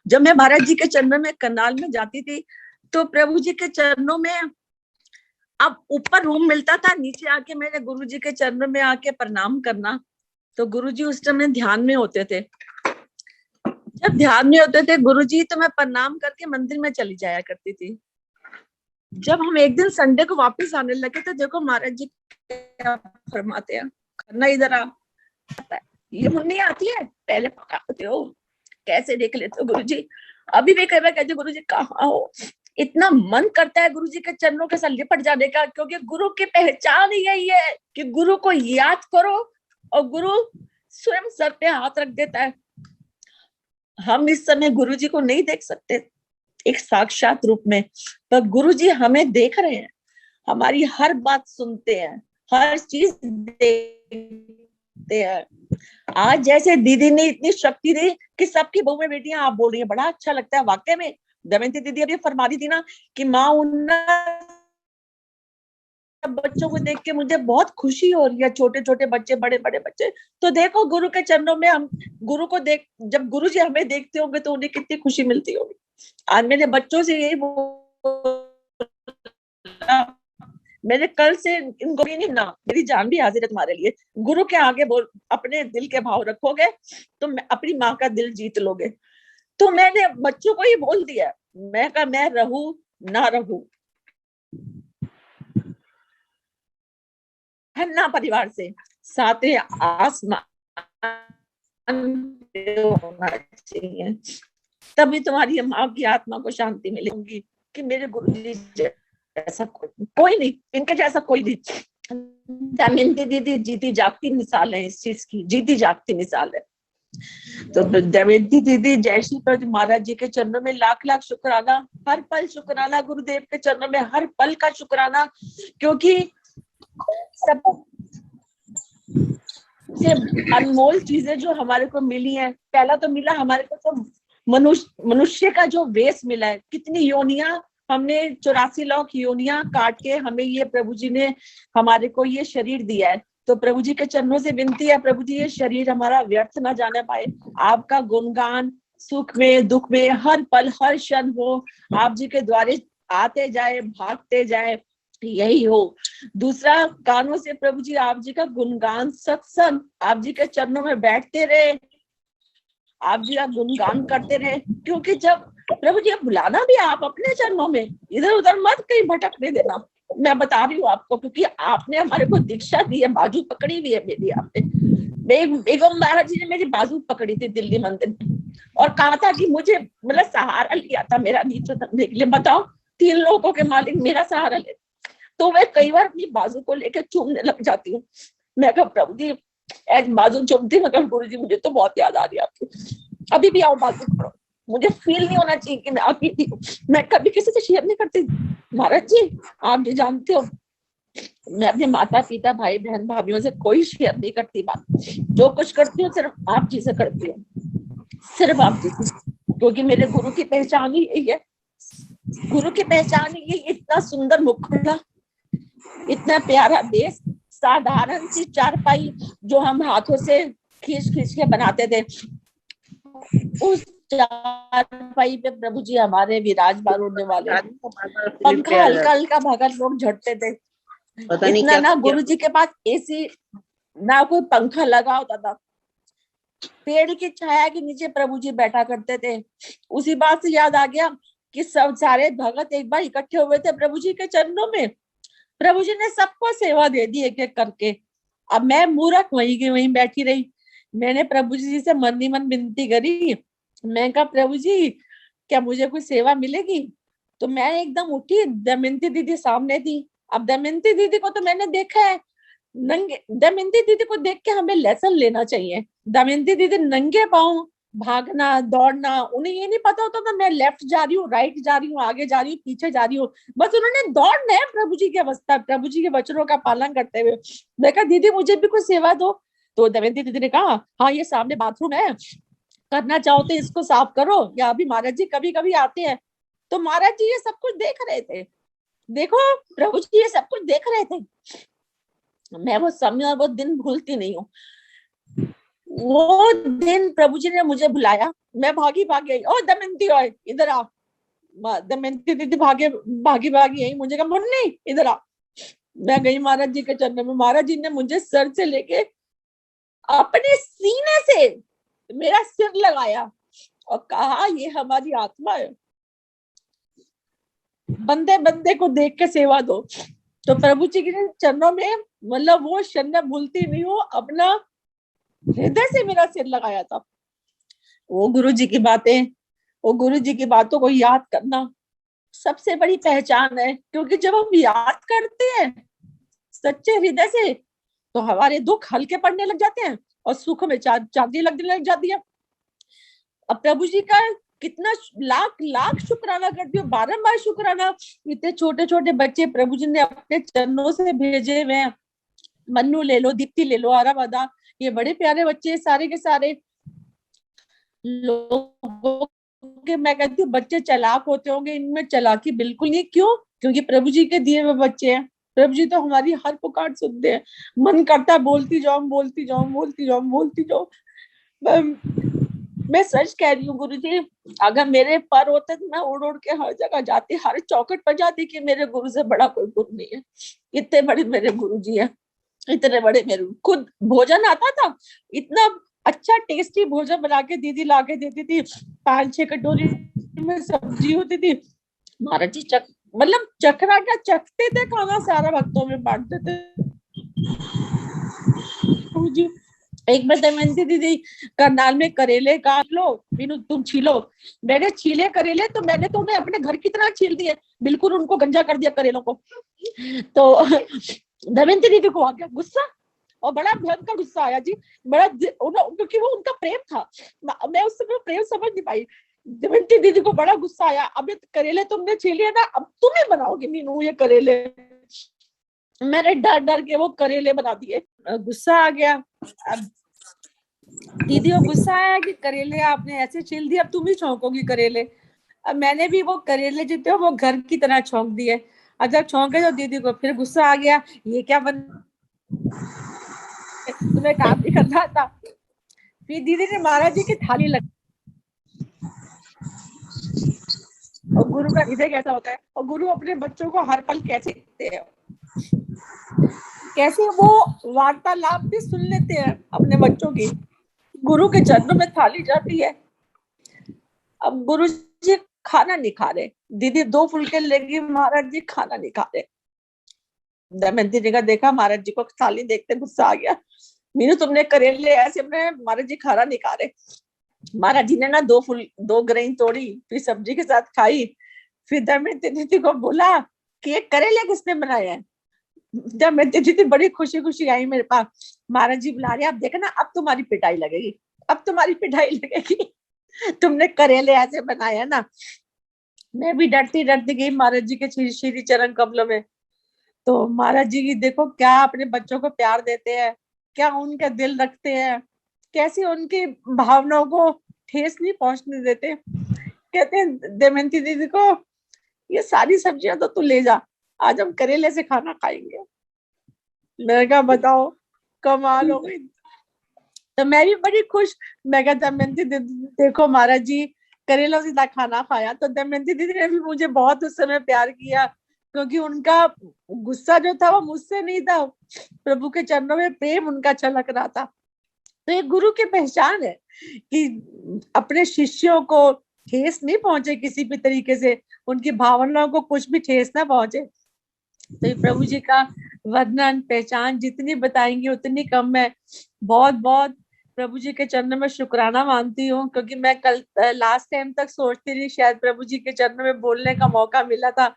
जब मैं महाराज जी के चरणों में करनाल में जाती थी तो प्रभु जी के चरणों में, अब ऊपर रूम मिलता था, नीचे आके मेरे गुरु जी के चरणों में आके प्रणाम करना। तो गुरु जी उस समय ध्यान में होते थे। जब ध्यान में होते थे गुरु जी तो मैं प्रणाम करके मंदिर में चली जाया करती थी। जब हम एक दिन संडे को वापस आने लगे तो देखो महाराज जी क्या फरमाते हैं, करना इधर आ, ये मुन्नी आती है पहले पकाते हो, कैसे देख लेते हो गुरु जी। अभी भी कई बार कहते गुरु जी कहाँ हो, इतना मन करता है गुरु जी के चरणों के साथ लिपट जाने का, क्योंकि गुरु की पहचान यही है कि गुरु को याद करो और गुरु स्वयं सर पे हाथ रख देता है। हम इस समय गुरु जी को नहीं देख सकते एक साक्षात रूप में, पर गुरु जी हमें देख रहे हैं, हमारी हर बात सुनते हैं, हर चीज देखते हैं। आज जैसे दीदी ने इतनी शक्ति दी कि सबकी बहुएं बेटियां आप बोल रही हैं, बड़ा अच्छा लगता है वाकई में। दमयंती दीदी अभी फरमा दी थी ना कि माँ उन्ना बच्चों को देख के मुझे बहुत खुशी हो रही है, छोटे छोटे बच्चे, बड़े बड़े बच्चे। तो देखो गुरु के चरणों में हम गुरु को देख, जब गुरु जी हमें देखते होंगे तो उन्हें कितनी खुशी मिलती होगी। आज मेरे बच्चों से यही मैंने कल से इनको भी नहीं ना, मेरी जान भी हाजिर है तुम्हारे लिए। गुरु के आगे बोल, अपने दिल के भाव रखोगे तो अपनी माँ का दिल जीत लोगे। तो मैंने बच्चों को ही बोल दिया, मैं कहा मैं रहूं ना रहूं, ना परिवार से सातवें आसमान होना चाहिए, तभी तुम्हारी माँ की आत्मा को शांति मिलेगी कि मेरे गुरु जी जैसा कोई नहीं, इनके जैसा कोई नहीं। दमयंती दीदी जीती जागती मिसाल है इस चीज की, जीती जागती मिसाल है। तो दमयंती दीदी जय श्री प्रभु महाराज जी के चरणों में लाख लाख शुक्राना, हर पल शुक्राना, गुरुदेव के चरणों में हर पल का शुक्राना, क्योंकि सब से अनमोल चीजें जो हमारे को मिली हैं। पहला तो मिला हमारे को तो मनुष्य का जो वेश मिला है, कितनी योनियां हमने 84 लाख योनियां काट के हमें ये प्रभु जी ने हमारे को ये शरीर दिया है। तो प्रभु जी के चरणों से विनती है, प्रभु जी ये शरीर हमारा व्यर्थ ना जाने पाए, आपका गुणगान सुख में दुख में हर पल हर क्षण हो, आप जी के द्वारे आते जाए भागते जाए, यही हो। दूसरा, कानों से प्रभु जी आप जी का गुणगान, सत्संग, आप जी के चरणों में बैठते रहे, आप जी का गुणगान करते रहे, क्योंकि जब प्रभु जी बुलाना भी आप अपने चरणों में, इधर उधर मत कहीं भटकने देना। मैं बता रही हूँ आपको, क्योंकि आपने हमारे को दीक्षा दी है, बाजू पकड़ी हुई है मेरी आपने। बेगम महाराज जी ने मेरी बाजू पकड़ी थी दिल्ली मंदिर में और कहा था कि मुझे मतलब सहारा लिया था मेरा नीचे उतरने के लिए। बताओ, 3 लोगों के मालिक मेरा सहारा ले। तो मैं कई बार अपनी बाजू को लेकर चूमने लग जाती हूँ। मैं कहा प्रभु जी आज बाजू चूमती, मगर गुरु जी मुझे तो बहुत याद आ रही है आपकी, अभी भी आओ बाजू पकड़ो। मुझे फील नहीं होना चाहिए कि मैं आपकी थी। मैं कभी किसी से शेयर नहीं करती महाराज जी, आप भी जानते हो मैं अपने माता पिता भाई बहन भाभीियों से कोई शेयर नहीं करती बात। जो कुछ करती हूँ सिर्फ आप जी से करती हूँ, सिर्फ आप जी से। क्योंकि मेरे गुरु की पहचान ही यही है। गुरु की पहचान ही यही, इतना सुंदर मुखड़ा, इतना प्यारा देश, साधारण सी चारपाई जो हम हाथों से खींच खींच के बनाते थे, उस चारपाई पे प्रभु जी हमारे विराजमान होने वाले। पंखा हल्का हल्का भगत लोग झटते थे, पता नहीं इतना क्या ना गुरु जी के पास एसी ना कोई पंखा लगा होता था, पेड़ की छाया के नीचे प्रभु जी बैठा करते थे। उसी बात से याद आ गया कि सब सारे भगत एक बार इकट्ठे हुए थे प्रभु जी के चरणों में। प्रभु जी ने सबको सेवा दे दी एक एक करके। अब मैं मूर्ख वहीं की वहीं बैठी रही। मैंने प्रभु जी से मन ही मन विनती करी, मैं कहा प्रभु जी क्या मुझे कोई सेवा मिलेगी? तो मैं एकदम उठी, दमयंती दीदी सामने थी। अब दमयंती दीदी को तो मैंने देखा है नंगे, दमयंती दीदी को देख के हमें लेसन लेना चाहिए। दमयंती दीदी नंगे पाँव भागना दौड़ना, उन्हें ये नहीं पता होता था मैं लेफ्ट जा रही हूँ, राइट जा रही हूँ, आगे जा रही हूँ, पीछे जा रही हूँ, बस उन्होंने दौड़ना है प्रभु जी की अवस्था, प्रभु जी के वचनों का पालन करते हुए। मैं कहा दीदी मुझे भी कुछ सेवा दो। तो दमयंती दीदी ने कहा हाँ ये सामने बाथरूम है, करना चाहो तो इसको साफ करो, या अभी महाराज जी कभी कभी आते हैं। तो महाराज जी ये सब कुछ देख रहे थे। देखो प्रभु जी ये सब कुछ देख रहे थे। मैं वो समय और वो दिन भूलती नहीं हूँ। वो दिन प्रभु जी ने मुझे बुलाया, मैं भागी भागी आई, ओ दमयंती ओए इधर आ। दमयंती दीदी भागी भागी आई, मुझे कहा मुन्नी इधर आ। मैं गई महाराज जी के चरणों में। महाराज जी ने मुझे सर से लेके अपने सीने से मेरा सिर लगाया और कहा ये हमारी आत्मा है, बंदे बंदे को देख के सेवा दो। तो प्रभु जी के चरणों में मतलब वो क्षण मैं भूलती नहीं हूँ, अपना हृदय से मेरा सिर लगाया था। वो गुरु जी की बातें, वो गुरु जी की बातों को याद करना सबसे बड़ी पहचान है। क्योंकि जब हम याद करते हैं सच्चे हृदय से तो हमारे दुख हल्के पड़ने लग जाते हैं और सुख में चांदी लगने लग जाती है। अब प्रभु जी का कितना लाख लाख शुक्राना करती हूँ, बारंबार शुक्राना। इतने छोटे छोटे बच्चे प्रभु जी ने अपने चरणों से भेजे हुए हैं। मन्नू ले लो, दीप्ति ले लो, आरावदा, ये बड़े प्यारे बच्चे सारे के सारे। लोगों के मैं कहती हूँ बच्चे चालाक होते होंगे, इनमें चालाकी बिल्कुल नहीं। क्यों? क्योंकि प्रभु जी के दिए हुए बच्चे हैं। प्रभु जी तो हमारी हर पुकार सुनते हैं। मन करता है बोलती जाऊं बोलती जाऊं बोलती जाऊं बोलती जाऊं। मैं सच कह रही हूँ गुरु जी, अगर मेरे पर होते तो मैं उड़ उड़ के हर जगह जाती, हर चौखट पर जाती कि मेरे गुरु से बड़ा कोई गुरु नहीं है। इतने बड़े मेरे गुरु जी है, इतने बड़े मेरे। खुद भोजन आता था, इतना अच्छा टेस्टी भोजन बना के दीदी ला के देती थी। 5-6 कटोरी में सब्जी होती थी। महाराज जी मतलब चखना क्या चखते थे, खाना सारा भक्तों में बांटते थे। जी एक बार दमयंती दीदी करनाल में करेले काट लो, मीनू तुम छीलो। मैंने छीले करेले तो मैंने तो उन्हें अपने घर की तरह छील दिए, बिल्कुल उनको गंजा कर दिया करेलों को। तो दमयंती दीदी को आ गया गुस्सा, और बड़ा भयंकर गुस्सा आया जी, बड़ा, क्योंकि वो उनका प्रेम था। मैं उस समय प्रेम समझ नहीं पाई। दमयंती दीदी को बड़ा गुस्सा आया, अब करेले तुमने छीले ना, अब तुम ही बनाओगे मीनू ये करेले। मैंने डर डर के वो करेले बना दिए। गुस्सा आ गया। अब दीदी को गुस्सा आया कि करेले आपने ऐसे छील दिए, अब तुम ही छौंकोगी करेले। अब मैंने भी वो करेले जो थे वो घर की तरह छौंक दिए। और जब छौंके तो दीदी को फिर गुस्सा आ गया, ये क्या बन, तुम्हें काम भी करना था। फिर दीदी ने महाराज जी की थाली लगी, और गुरु का हृदय कैसा होता है, और गुरु अपने बच्चों को हर पल कैसे देखते हैं, कैसे वो वार्तालाप भी सुन लेते हैं अपने बच्चों की। गुरु के चरणों में थाली जाती है। अब गुरु जी खाना नहीं खा रहे, दीदी 2 फुलके लेगी, महाराज जी खाना नहीं खा रहे। दमयंती जी का देखा, महाराज जी को थाली देखते गुस्सा आ गया, मीनू तुमने करेले ऐसे, महाराज जी खाना नहीं खा रहे। महाराज जी ने ना 2 ग्रेन तोड़ी, फिर सब्जी के साथ खाई। फिर दमयंती दीदी को बोला कि ये करेले किसने बनाए हैं। दमयंती दीदी बड़ी खुशी खुशी आई मेरे पास, महाराज जी बुला रहे, अब देखना अब तुम्हारी पिटाई लगेगी, अब तुम्हारी पिटाई लगेगी, तुमने करेले ऐसे बनाए है ना। मैं भी डरती डरती गई महाराज जी के श्री चरण कमलों में। तो महाराज जी देखो क्या अपने बच्चों को प्यार देते हैं, क्या उनका दिल रखते हैं, कैसे उनकी भावनाओं को ठेस नहीं पहुंचने देते। कहते हैं दमयंती दीदी को, ये सारी सब्जियां तो तू ले जा, आज हम करेले से खाना खाएंगे। मैंने कहा बताओ, कमाल हो गई। तो मैं भी बड़ी खुश, मैं कहा दमयंती दीदी देखो महाराज जी करेलों से खाना खाया। तो दमयंती दीदी ने भी मुझे बहुत उस समय प्यार किया, क्योंकि उनका गुस्सा जो था वो मुझसे नहीं था, प्रभु के चरणों में प्रेम उनका छलक रहा था। तो ये गुरु की पहचान है कि अपने शिष्यों को ठेस नहीं पहुंचे किसी भी तरीके से, उनकी भावनाओं को कुछ भी ठेस ना पहुंचे। तो ये प्रभु जी का वर्णन पहचान जितनी बताएंगे उतनी कम है। बहुत बहुत प्रभु जी के चरणों में शुक्राना मानती हूँ, क्योंकि मैं कल लास्ट टाइम तक सोचती रही शायद प्रभु जी के चरणों में बोलने का मौका मिला था,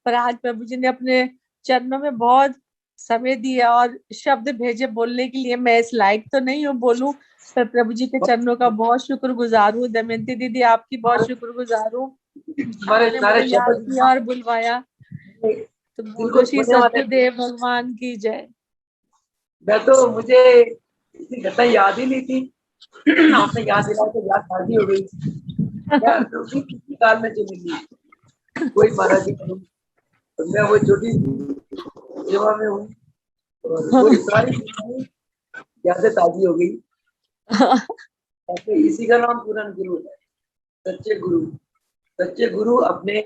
पर आज प्रभु जी ने अपने चरणों में बहुत समय दिया और शब्द भेजे बोलने के लिए। मैं इस लायक तो नहीं हूँ बोलूं, पर प्रभु जी के चरणों का बहुत शुक्रगुजार हूँ। दमयंती दीदी आपकी बहुत शुक्रगुजार हूँ, हमारे सारे मुझे याद शब्द किया और बुलवाया। तो बोलो श्री सतगुरुदेव भगवान की जय। मैं तो मुझे इतनी घटना याद ही नहीं थी, आपने याद दिलाया तो याद ताज़ी हो गई। यार किसी काल में चली गई कोई महाराज जी को, तो मैं वो छोटी सेवा में हूँ और कोई सारी यादें ताज़ी हो गई। ऐसे इसी का नाम पूरन गुरु है, सच्चे गुरु। सच्चे गुरु अपने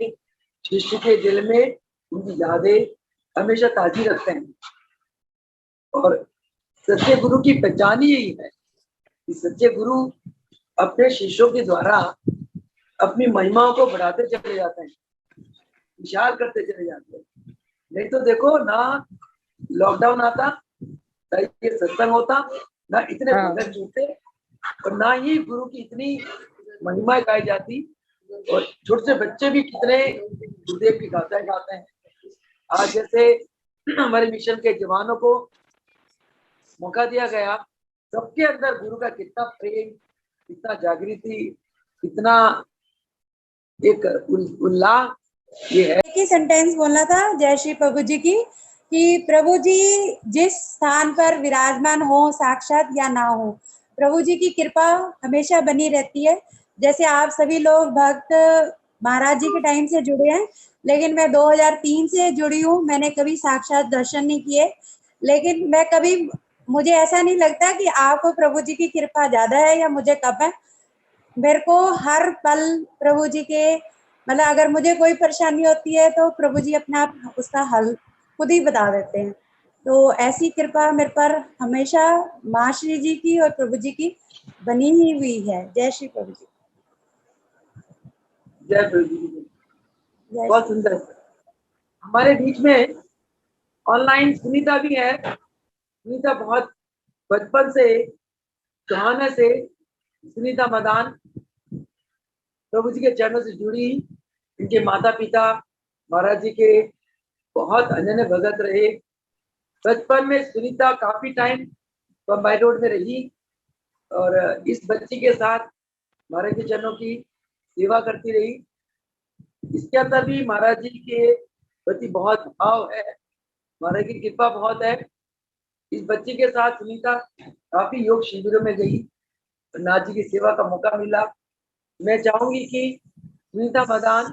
शिष्य के दिल में उनकी यादें हमेशा ताजी रखते हैं, और सच्चे गुरु की पहचान ही यही है कि सच्चे गुरु अपने शिष्यों के द्वारा अपनी महिमाओं को बढ़ाते चले जाते हैं, विशाल करते चले जाते हैं। नहीं तो देखो ना लॉकडाउन आता, ना ये सत्संग होता, ना इतने भजन जुड़ते, और ना ही गुरु की इतनी महिमा गाई जाती, और छोटे से बच्चे भी कितने गुरुदेव की गाथाएं गाते हैं। आज जैसे हमारे मिशन के जवानों को मौका दिया गया, सबके अंदर गुरु का कितना प्रेम, कितना जागृति, कितना एक उल्लास ये है। एक ही सेंटेंस बोलना था जय श्री प्रभु जी की, कि प्रभु जी जिस स्थान पर विराजमान हो साक्षात या ना हो, प्रभु जी की कृपा हमेशा बनी रहती है। जैसे आप सभी लोग भक्त महाराज जी के टाइम से जुड़े हैं, लेकिन मैं 2003 से जुड़ी हूँ। मैंने कभी साक्षात दर्शन नहीं किए, लेकिन मैं कभी, मुझे ऐसा नहीं लगता कि आपको प्रभु जी की कृपा ज्यादा है या मुझे कम है। मेरे को हर पल प्रभु जी के, मतलब अगर मुझे कोई परेशानी होती है तो प्रभु जी अपने आप उसका हल खुद ही बता देते हैं। तो ऐसी कृपा मेरे पर हमेशा माँ श्री जी की और प्रभु जी की बनी ही हुई है। जय श्री प्रभु जी। जय प्रभु जी। बहुत सुंदर। हमारे बीच में ऑनलाइन सुनीता भी है। सुनीता बहुत बचपन से, जहाना से सुनीता मदान प्रभु जी के चरणों से जुड़ी। इनके माता पिता महाराज जी के बहुत अनन्य भगत रहे। बचपन में सुनीता काफी टाइम बम्बई रोड में रही, और इस बच्ची के साथ महाराज जी चरणों की सेवा करती रही। इसके अंदर भी महाराज जी के प्रति बहुत भाव है, महाराज की कृपा बहुत है। इस बच्ची के साथ सुनीता काफी योग शिविरों में गई, नाथ जी की सेवा का मौका मिला। मैं चाहूंगी कि सुनीता मदान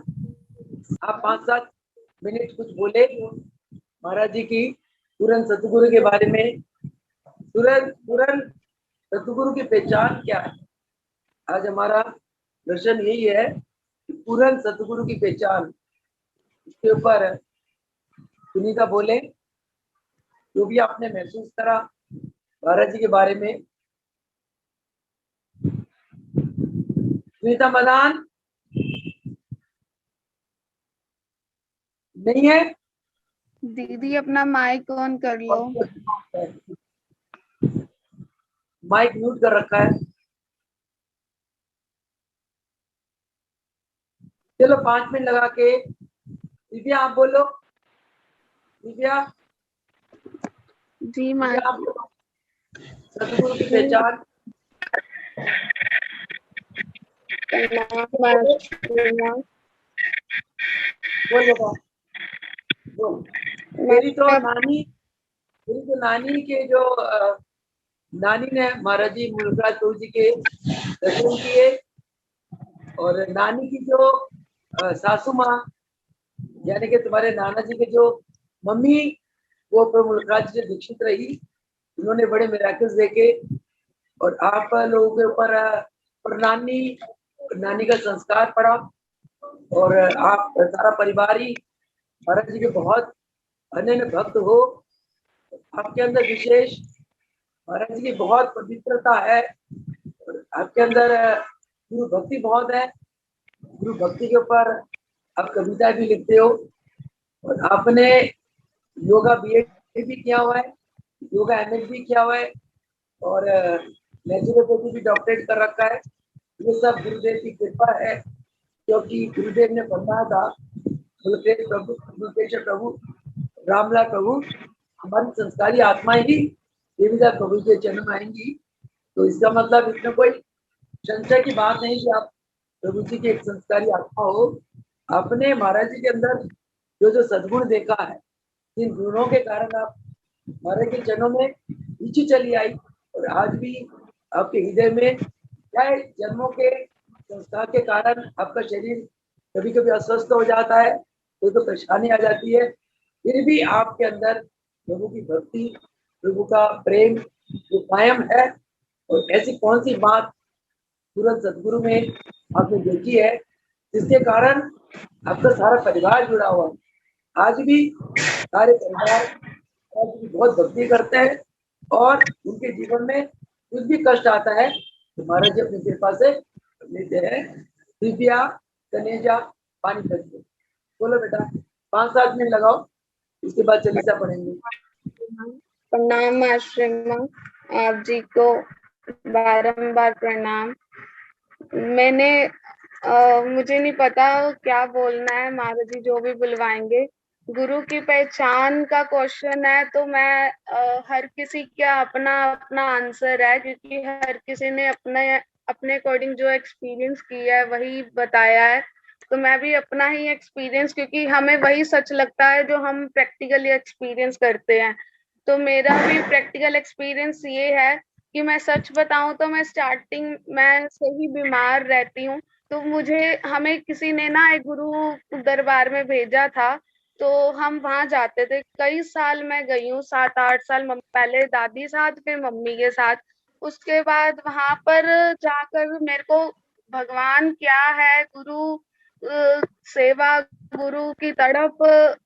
आप 5-7 मिनट कुछ बोले महाराज जी की पूरन सतगुरु के बारे में। पूरन सतगुरु की पहचान क्या है? आज हमारा दर्शन यही है कि पूरन सतगुरु की पहचान, इसके ऊपर सुनीता बोले जो भी आपने महसूस करा महाराज जी के बारे में। सुनीता मदान नहीं है? दीदी अपना माइक ऑन कर लो। माइक म्यूट कर रखा है। चलो 5 मिनट लगा के दिव्या आप बोलो। दिव्या जी माइक। सतगुरु की पहचान। मेरी तो नानी के जो नानी ने महाराज जी मुल्कराज प्रभु जी के दर्शन किए, और नानी की जो सासू माँ, यानी कि तुम्हारे नाना जी के जो मम्मी, वो प्रभु मुलकराज जी से दीक्षित रही। उन्होंने बड़े मिराकल्स देखे और आप लोगों के ऊपर और नानी का संस्कार पड़ा और आप सारा परिवार ही महाराज जी के बहुत अनन्य भक्त हो। आपके अंदर विशेष महाराज जी की बहुत पवित्रता है और आपके अंदर गुरु भक्ति बहुत है। गुरु भक्ति के ऊपर आप कविता भी लिखते हो और आपने योगा बीएड भी किया हुआ है, योगा एमएड भी किया हुआ है और नेचुरोपैथी भी डॉक्टरेट कर रखा है। ये सब गुरुदेव की कृपा है, क्योंकि गुरुदेव ने फरमाया था मुलकेश्वर प्रभु, रामलाल प्रभु, हमारी संस्कारी आत्माएं ही देवीदास प्रभु के जन्म आएंगी। तो इसका मतलब इसमें कोई संशय की बात नहीं कि आप प्रभु जी की एक संस्कारी आत्मा हो। आपने महाराज जी के अंदर जो सद्गुण देखा है, जिन गुणों के कारण आप महाराज के चरणों में नीचे चली आई और आज भी आपके हृदय में चाहे जन्मों के संस्कार के कारण आपका शरीर कभी कभी अस्वस्थ हो जाता है, तो परेशानी आ जाती है, फिर भी आपके अंदर प्रभु की भक्ति, प्रभु का प्रेम जो कायम है। और ऐसी कौन सी बात तुरंत सदगुरु में आपने देखी है जिसके कारण आपका सारा परिवार जुड़ा हुआ है। आज भी सारे परिवार आज भी बहुत भक्ति करते हैं और उनके जीवन में कुछ भी कष्ट आता है तो महाराज जी अपनी कृपा से लेते हैं। दिव्या कनेजा पानी करके बोलो बेटा, 5-7 मिनट लगाओ, इसके बाद चालीसा पढ़ेंगे। प्रणाम आश्रय माँ, आप जी को बारंबार प्रणाम। मैंने मुझे नहीं पता क्या बोलना है, महाराज जी जो भी बुलवाएंगे। गुरु की पहचान का क्वेश्चन है तो मैं हर किसी का अपना अपना आंसर है, क्योंकि हर किसी ने अपने अकॉर्डिंग जो एक्सपीरियंस किया है वही बताया है। तो मैं भी अपना ही एक्सपीरियंस, क्योंकि हमें वही सच लगता है जो हम प्रैक्टिकली एक्सपीरियंस करते हैं। तो मेरा भी प्रैक्टिकल एक्सपीरियंस ये है कि मैं सच बताऊं तो मैं स्टार्टिंग में से ही बीमार रहती हूँ। तो हमें किसी ने ना एक गुरु दरबार में भेजा था, तो हम वहां जाते थे। कई साल मैं गई हूँ, 7-8 साल पहले दादी साथ, फिर मम्मी के साथ। उसके बाद वहां पर जाकर मेरे को भगवान क्या है, गुरु सेवा, गुरु की तड़प,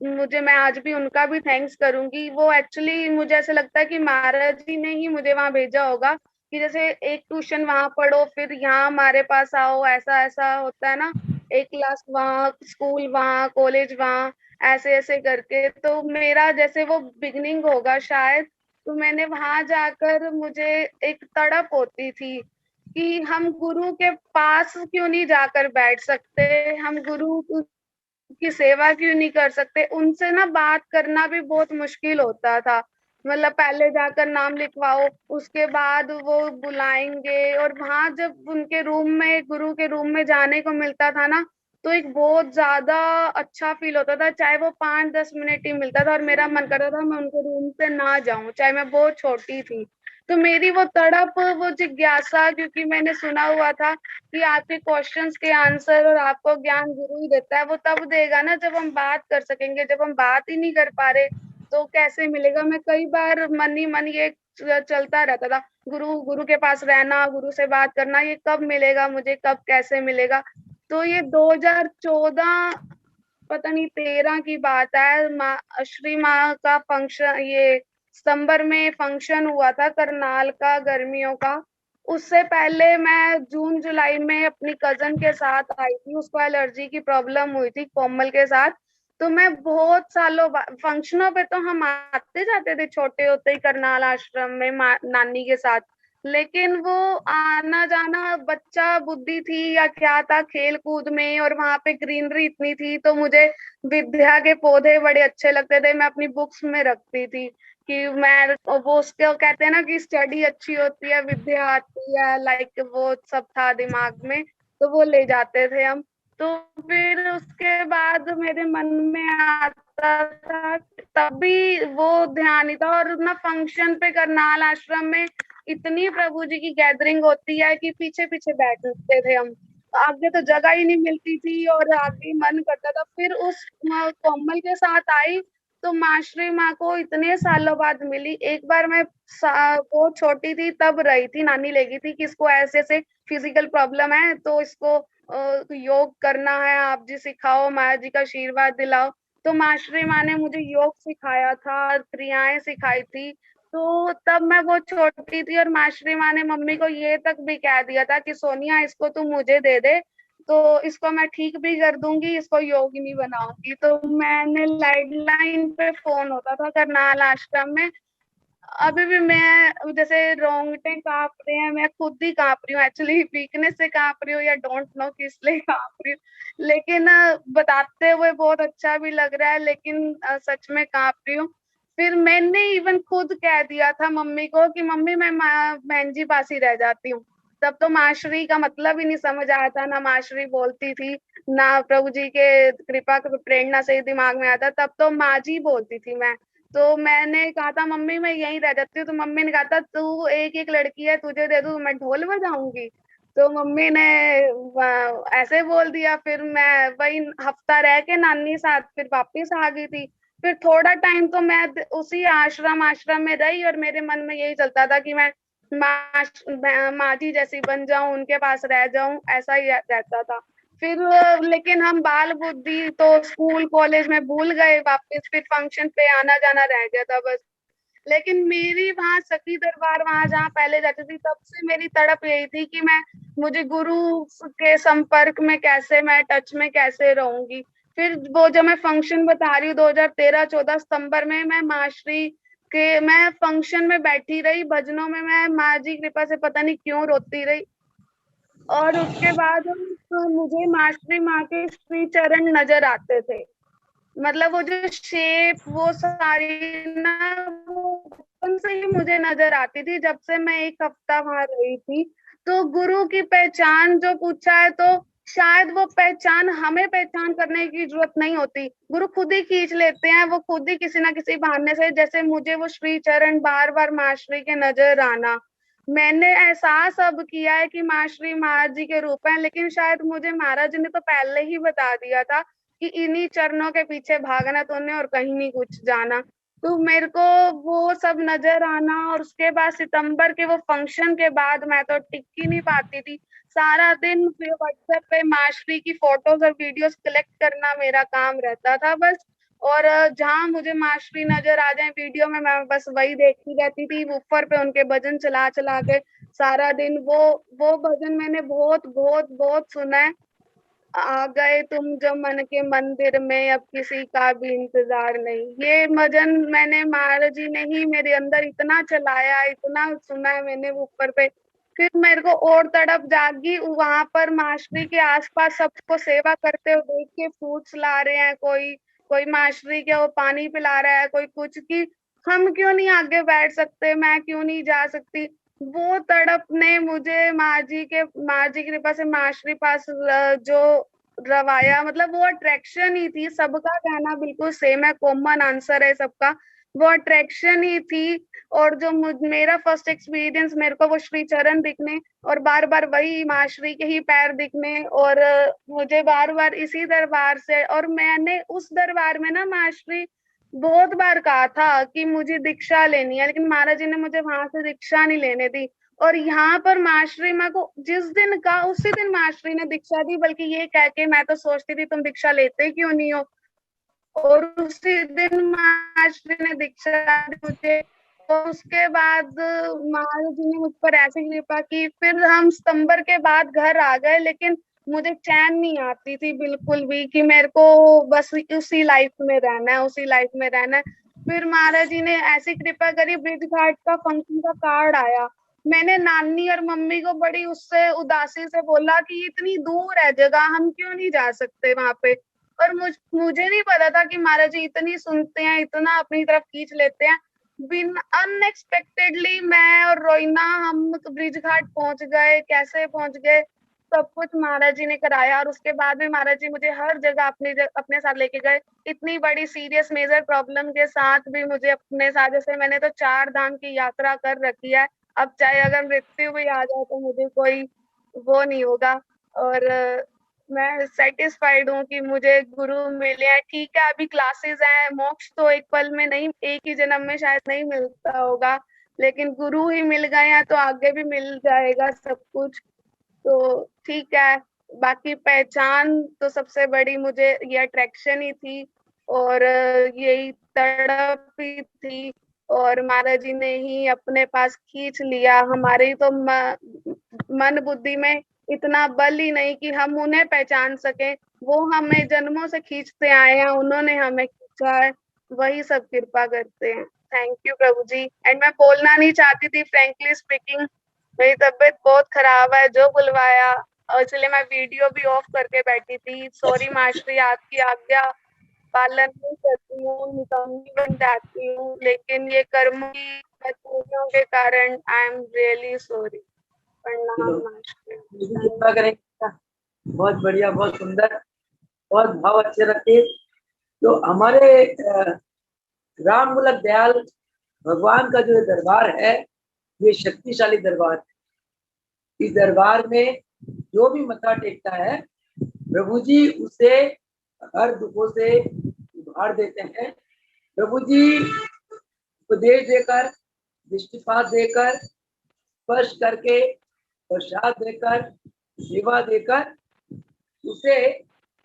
मैं आज भी उनका भी थैंक्स करूंगी। वो एक्चुअली मुझे ऐसा लगता है कि महाराज जी ने ही मुझे वहां भेजा होगा, कि जैसे एक ट्यूशन वहां पढ़ो फिर यहाँ हमारे पास आओ, ऐसा ऐसा होता है ना, एक क्लास वहाँ, स्कूल वहाँ, कॉलेज वहाँ, ऐसे ऐसे करके। तो मेरा जैसे वो बिगनिंग होगा शायद। तो मैंने वहां जाकर, मुझे एक तड़प होती थी कि हम गुरु के पास क्यों नहीं जाकर बैठ सकते, हम गुरु की सेवा क्यों नहीं कर सकते। उनसे ना बात करना भी बहुत मुश्किल होता था। मतलब पहले जाकर नाम लिखवाओ, उसके बाद वो बुलाएंगे, और वहां जब उनके रूम में, गुरु के रूम में जाने को मिलता था ना, तो एक बहुत ज्यादा अच्छा फील होता था, चाहे वो 5-10 मिनट ही मिलता था। और मेरा मन करता था मैं उनके रूम से ना जाऊं, चाहे मैं बहुत छोटी थी। तो मेरी वो तड़प, वो जिज्ञासा, क्योंकि मैंने सुना हुआ था कि आपके क्वेश्चंस के आंसर और आपको ज्ञान गुरु ही देता है, वो तब देगा ना जब हम बात कर सकेंगे। जब हम बात ही नहीं कर पा रहे तो कैसे मिलेगा। मैं कई बार मन ही मन ये चलता रहता था, गुरु गुरु के पास रहना, गुरु से बात करना, ये कब मिलेगा मुझे, कब कैसे मिलेगा। तो ये 2014 पता नहीं 13 की बात है, श्री माँ का फंक्शन, ये सितंबर में फंक्शन हुआ था करनाल का, गर्मियों का। उससे पहले मैं जून जुलाई में अपनी कजन के साथ आई थी, उसको एलर्जी की प्रॉब्लम हुई थी कोमल के साथ। तो मैं बहुत सालों फंक्शनों पे तो हम आते जाते थे छोटे होते ही करनाल आश्रम में नानी के साथ। लेकिन वो आना जाना, बच्चा बुद्धि थी या क्या था, खेल कूद में, और वहां पे ग्रीनरी इतनी थी, तो मुझे विद्या के पौधे बड़े अच्छे लगते थे, मैं अपनी बुक्स में रखती थी कि मैं वो, उसके कहते हैं ना कि स्टडी अच्छी होती है, विद्या आती है, लाइक वो सब था दिमाग में, तो वो ले जाते थे हम। तो फिर उसके बाद मेरे मन में आता था, तभी वो ध्यान ही था। और ना फंक्शन पे करनाल आश्रम में इतनी प्रभु जी की गैदरिंग होती है कि पीछे पीछे बैठते थे हम। आगे तो जगह ही नहीं मिलती थी और आगे मन करता था। फिर उस कोमल के साथ आई तो माश्री माँ को इतने सालों बाद मिली। एक बार मैं बहुत छोटी थी तब रही थी, नानी ले गई थी कि इसको ऐसे ऐसे फिजिकल प्रॉब्लम है तो इसको योग करना है, आप जी सिखाओ, माया जी का आशीर्वाद दिलाओ। तो माश्री माँ ने मुझे योग सिखाया था, क्रियाएं सिखाई थी। तो तब मैं बहुत छोटी थी और माश्री माँ ने मम्मी को ये तक भी कह दिया था कि सोनिया इसको तू मुझे दे दे तो इसको मैं ठीक भी कर दूंगी, इसको योगिनी बनाऊंगी। तो मैंने लाइन पे फोन होता था करनाल आश्रम में। अभी भी मैं जैसे रोंगटे कांप रहे हैं, मैं खुद ही कांप रही हूँ, एक्चुअली वीकनेस से कांप रही हूँ या डोंट नो किस लिए कांप रही हूँ। लेकिन बताते हुए बहुत अच्छा भी लग रहा है, लेकिन सच में कांप रही हूँ। फिर मैंने इवन खुद कह दिया था मम्मी को कि मम्मी मैं बहन जी पास ही रह जाती हूँ। तब तो माश्री का मतलब ही नहीं समझ आया था, ना माश्री बोलती थी, ना प्रभु जी के कृपा प्रेरणा से दिमाग में आता। तब तो माँ जी बोलती थी मैं। तो मैंने कहा था मम्मी मैं यहीं रह जाती हूँ। तो मम्मी ने कहा था तू एक एक लड़की है, तुझे दे दूँ, मैं ढोल बजाऊंगी। तो मम्मी ने ऐसे बोल दिया। फिर मैं वही हफ्ता रह के नानी साथ फिर वापिस आ गई थी। फिर थोड़ा टाइम तो मैं उसी आश्रम में रही और मेरे मन में यही चलता था कि मैं माँ जी जैसी बन जाऊं, उनके पास रह जाऊं, ऐसा ही रहता था। फिर लेकिन हम बाल बुद्धि तो स्कूल कॉलेज में भूल गए वापस, फिर फंक्शन पे आना जाना रह गया था बस। लेकिन मेरी वहाँ सखी दरबार, वहां जहाँ पहले जाती थी, तब से मेरी तड़प यही थी कि मुझे गुरु के संपर्क में कैसे, मैं टच में कैसे रहूंगी। फिर वो जब मैं फंक्शन बता रही हूँ 2013-14 सितंबर में, मैं माश्री के मैं फंक्शन में बैठी रही, भजनों में मैं माँ जी कृपा से पता नहीं क्यों रोती रही। और उसके बाद मुझे माश्री माँ के श्री चरण नजर आते थे। मतलब वो जो शेप, वो सारी ना, वो बचपन से ही मुझे नजर आती थी जब से मैं एक हफ्ता वहां रही थी। तो गुरु की पहचान जो पूछा है, तो शायद वो पहचान हमें पहचान करने की जरूरत नहीं होती, गुरु खुद ही खींच लेते हैं, वो खुद ही किसी ना किसी बहाने से। जैसे मुझे वो श्री चरण बार बार माश्री के नजर आना, मैंने एहसास अब किया है कि माश्री महाराज जी के रूप है, लेकिन शायद मुझे महाराज जी ने तो पहले ही बता दिया था कि इन्हीं चरणों के पीछे भागना तूने और कहीं नहीं कुछ जाना। तो मेरे को वो सब नजर आना, और उसके बाद सितंबर के वो फंक्शन के बाद मैं तो टिक ही नहीं पाती थी। सारा दिन फिर व्हाट्सएप पे माश्री की फोटोज और वीडियोस कलेक्ट करना मेरा काम रहता था बस। और जहाँ मुझे माश्री नजर आ जाए वीडियो में, मैं बस वही देखती रहती थी, ऊपर पे उनके भजन चला चला के सारा दिन। वो भजन मैंने बहुत बहुत बहुत सुना है। आ गए तुम जो मन के मंदिर में, अब किसी का भी इंतजार नहीं। ये भजन मैंने महाराज जी ने ही मेरे अंदर इतना चलाया, इतना सुना है मैंने ऊपर पे। फिर मेरे को और तड़प जागी वहां पर माश्री के आसपास सबको सेवा करते हुए देख के, फ्रूट्स ला रहे हैं, कोई कोई माश्री के वो पानी पिला रहा है, कोई कुछ, की हम क्यों नहीं आगे बैठ सकते, मैं क्यों नहीं जा सकती। वो तड़प ने मुझे माँ जी की कृपा से माश्री पास जो रवाया, मतलब वो अट्रैक्शन ही थी। सबका कहना बिल्कुल सेम है, कॉमन आंसर है सबका, वो अट्रैक्शन ही थी। और जो मेरा फर्स्ट एक्सपीरियंस, मेरे को वो श्री चरण दिखने और बार बार वही माश्री के ही पैर दिखने, और मुझे बार बार इसी दरबार से, और मैंने उस दरबार में ना माश्री बहुत बार कहा था कि मुझे दीक्षा लेनी है, लेकिन महाराज जी ने मुझे वहां से दीक्षा नहीं लेने दी। और यहाँ पर माश्री माँ को जिस दिन का, उसी दिन माश्री ने दीक्षा दी, बल्कि ये कह के मैं तो सोचती थी तुम दीक्षा लेते क्यों नहीं हो, और उसी दिन माश्री ने दीक्षा दी मुझे। और उसके बाद महाराज जी ने मुझ पर ऐसी कृपा की, फिर हम सितंबर के बाद घर आ गए, लेकिन मुझे चैन नहीं आती थी बिल्कुल भी कि मेरे को बस उसी लाइफ में रहना है, उसी लाइफ में रहना है। फिर महाराज जी ने ऐसी कृपा करी, ब्रिज घाट का फंक्शन का कार्ड आया। मैंने नानी और मम्मी को बड़ी उससे उदासी से बोला कि इतनी दूर है जगह, हम क्यों नहीं जा सकते वहां पे। और मुझे नहीं पता था कि महाराज जी इतनी सुनते हैं, इतना अपनी तरफ खींच लेते हैं। बिन अनएक्सपेक्टेडली मैं और रोइना हम ब्रिज घाट पहुंच गए। कैसे पहुंच गए, सब कुछ महाराज जी ने कराया। और उसके बाद भी महाराज जी मुझे हर जगह अपने साथ लेके गए। इतनी बड़ी सीरियस मेजर प्रॉब्लम के साथ भी मुझे अपने साथ, जैसे मैंने तो 4 धाम की यात्रा कर रखी है, अब चाहे अगर मृत्यु भी आ जाए तो मुझे कोई वो नहीं होगा। और मैं सेटिस्फाइड हूँ कि मुझे गुरु मिले हैं। ठीक है, अभी क्लासेस हैं, मोक्ष तो एक पल में नहीं, एक ही जन्म में शायद नहीं मिलता होगा, लेकिन गुरु ही मिल गए हैं तो आगे भी मिल जाएगा सब कुछ। तो ठीक है, बाकी पहचान तो सबसे बड़ी मुझे ये अट्रैक्शन ही थी और यही तड़प ही थी, और महाराज जी ने ही अपने पास खींच लिया। हमारे तो मन बुद्धि में इतना बल ही नहीं कि हम उन्हें पहचान सके, वो हमें जन्मों से खींचते आए हैं, उन्होंने हमें खींचा है, वही सब कृपा करते हैं। थैंक यू प्रभु जी। एंड मैं बोलना नहीं चाहती थी, फ्रेंकली स्पीकिंग मेरी तबीयत बहुत खराब है, जो बुलवाया, और इसलिए मैं वीडियो भी ऑफ करके बैठी थी। सॉरी मास्टरी, आपकी आज्ञा पालन नहीं करती हूँ, निकम्मी बन जाती हूँ, लेकिन ये कर्मों की मजबूरियों के कारण आई एम रियली सॉरी। प्रणाम मास्टरी। कृपा करें। बहुत बढ़िया, बहुत सुंदर, बहुत भाव अच्छे रखे। तो हमारे राम मूलक दयाल भगवान का जो दरबार है, ये शक्तिशाली दरबार है। इस दरबार में जो भी मत्था टेकता है, प्रभु जी उसे हर दुखों से उभार देते हैं। प्रभु जी उपदेश देकर, दृष्टिपात देकर, स्पर्श करके, प्रसाद देकर, सेवा देकर उसे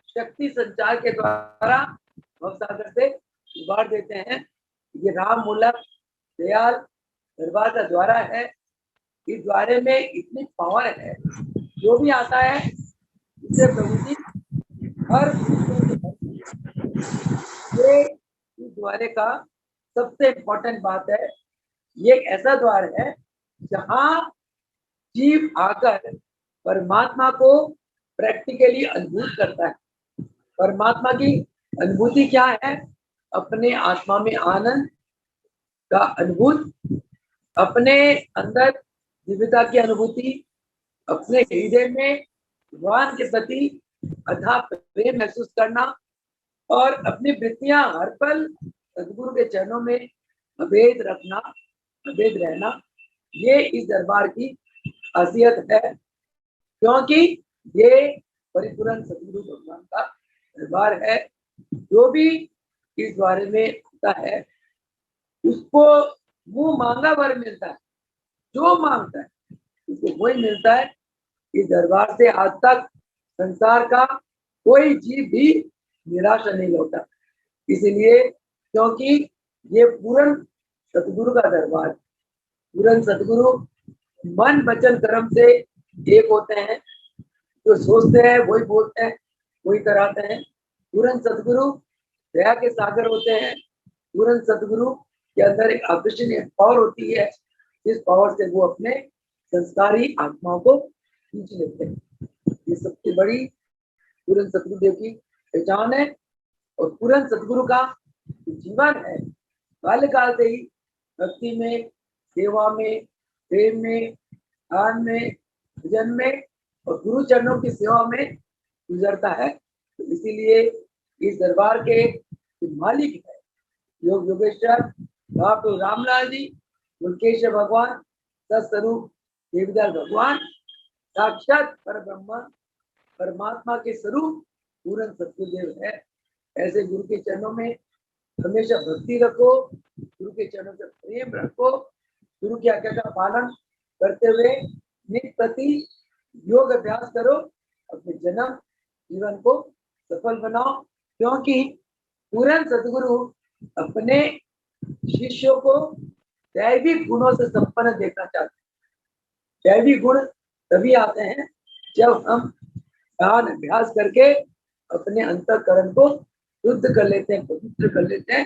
शक्ति संचार के द्वारा भवसागर से उबार देते हैं। ये राम मूलक दयाल दरबार का द्वारा है। इस द्वारे में इतनी पावर है, जो भी आता है उसे प्रभु जी हर ये इस द्वारे का सबसे इम्पोर्टेंट बात है। ये एक ऐसा द्वार है जहाँ जीव आकर परमात्मा को प्रैक्टिकली अनुभूत करता है। परमात्मा की अनुभूति क्या है? अपने आत्मा में आनंद का अनुभूत, अपने अंदर दिव्यता की अनुभूति, अपने हृदय में भगवान के प्रति अथाह प्रेम महसूस करना, और अपनी वृत्तियां हर पल सदगुरु के चरणों में अभेद रखना, अभेद रहना, ये इस दरबार की खासियत है। क्योंकि ये परिपूर्ण सदगुरु भगवान का दरबार है। जो भी इस द्वारे में आता है उसको मुंह मांगा वर मिलता है, जो मांगता है उसको वही मिलता है। इस दरबार से आज तक संसार का कोई जीव भी निराशा नहीं लौटा, इसलिए क्योंकि ये पूर्ण सतगुरु का दरबार। पूर्ण सतगुरु मन वचन कर्म से एक होते हैं, जो सोचते हैं वही बोलते हैं, वही कराते हैं। पूर्ण सतगुरु दया के सागर होते हैं। पूर्ण सतगुरु के अंदर एक आकर्षणीय पावर होती है, जिस पावर से वो अपने संस्कारी आत्माओं को खींच लेते हैं। ये सबसे बड़ी पूर्ण सतगुरुदेव की पहचान है। और पूर्ण सतगुरु का जीवन है, बाल्यकाल से ही भक्ति में, सेवा में, प्रेम में, दान में, भजन में और गुरु चरणों की सेवा में गुजरता है। तो इसीलिए इस दरबार के मालिक है योग योगेश्वर बाबा रामलाल जी, मुल्केश्वर भगवान, सत्स्वरूप देवदास भगवान, साक्षात परब्रह्म परमात्मा के स्वरूप पूर्ण सतगुरुदेव है। ऐसे गुरु के चरणों में हमेशा भक्ति रखो, गुरु के चरणों से प्रेम रखो, गुरु की आज्ञा का पालन करते हुए नित्य प्रति योग अभ्यास करो, अपने जन्म जीवन को सफल बनाओ। क्योंकि पूर्ण सतगुरु अपने शिष्यों को दैविक गुणों से संपन्न देखना चाहते हैं। दैविक गुण तभी आते हैं जब हम ध्यान अभ्यास करके अपने अंतःकरण को शुद्ध कर लेते हैं, पवित्र कर लेते हैं,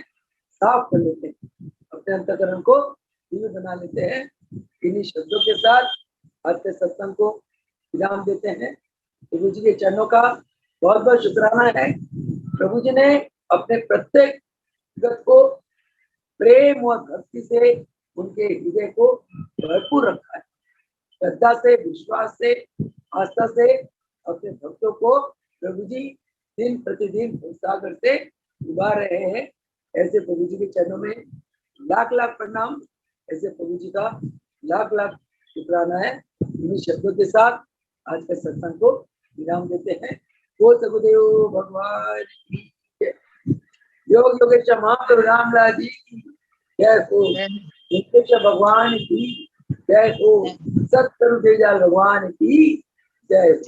साफ कर लेते हैं, अपने अंतःकरण को दिव्य बना लेते हैं। इन्हीं शब्दों के साथ आज के सत्संग को विराम देते हैं। प्रभु जी के चरणों का बहुत बहुत शुक्राना है। प्रभु जी ने अपने प्रत्येक जगत को प्रेम और भक्ति से उनके हृदय को भरपूर रखा है। श्रद्धा से, विश्वास से, आस्था से अपने भक्तों को प्रभु जी दिन प्रतिदिन सागर से उबार रहे हैं। ऐसे प्रभु जी के चरणों में लाख लाख प्रणाम। ऐसे प्रभु जी का लाख लाख शुक्राना है। इन्हीं शब्दों के साथ आज के सत्संग को विराम देते हैं। वो सगुदेव भगवान की जय। योग योगेश्वर महाप्रभु रामलाल जी की जय हो। योगेश्वर भगवान की जय हो। सतगुरु देवलाल भगवान की जय हो।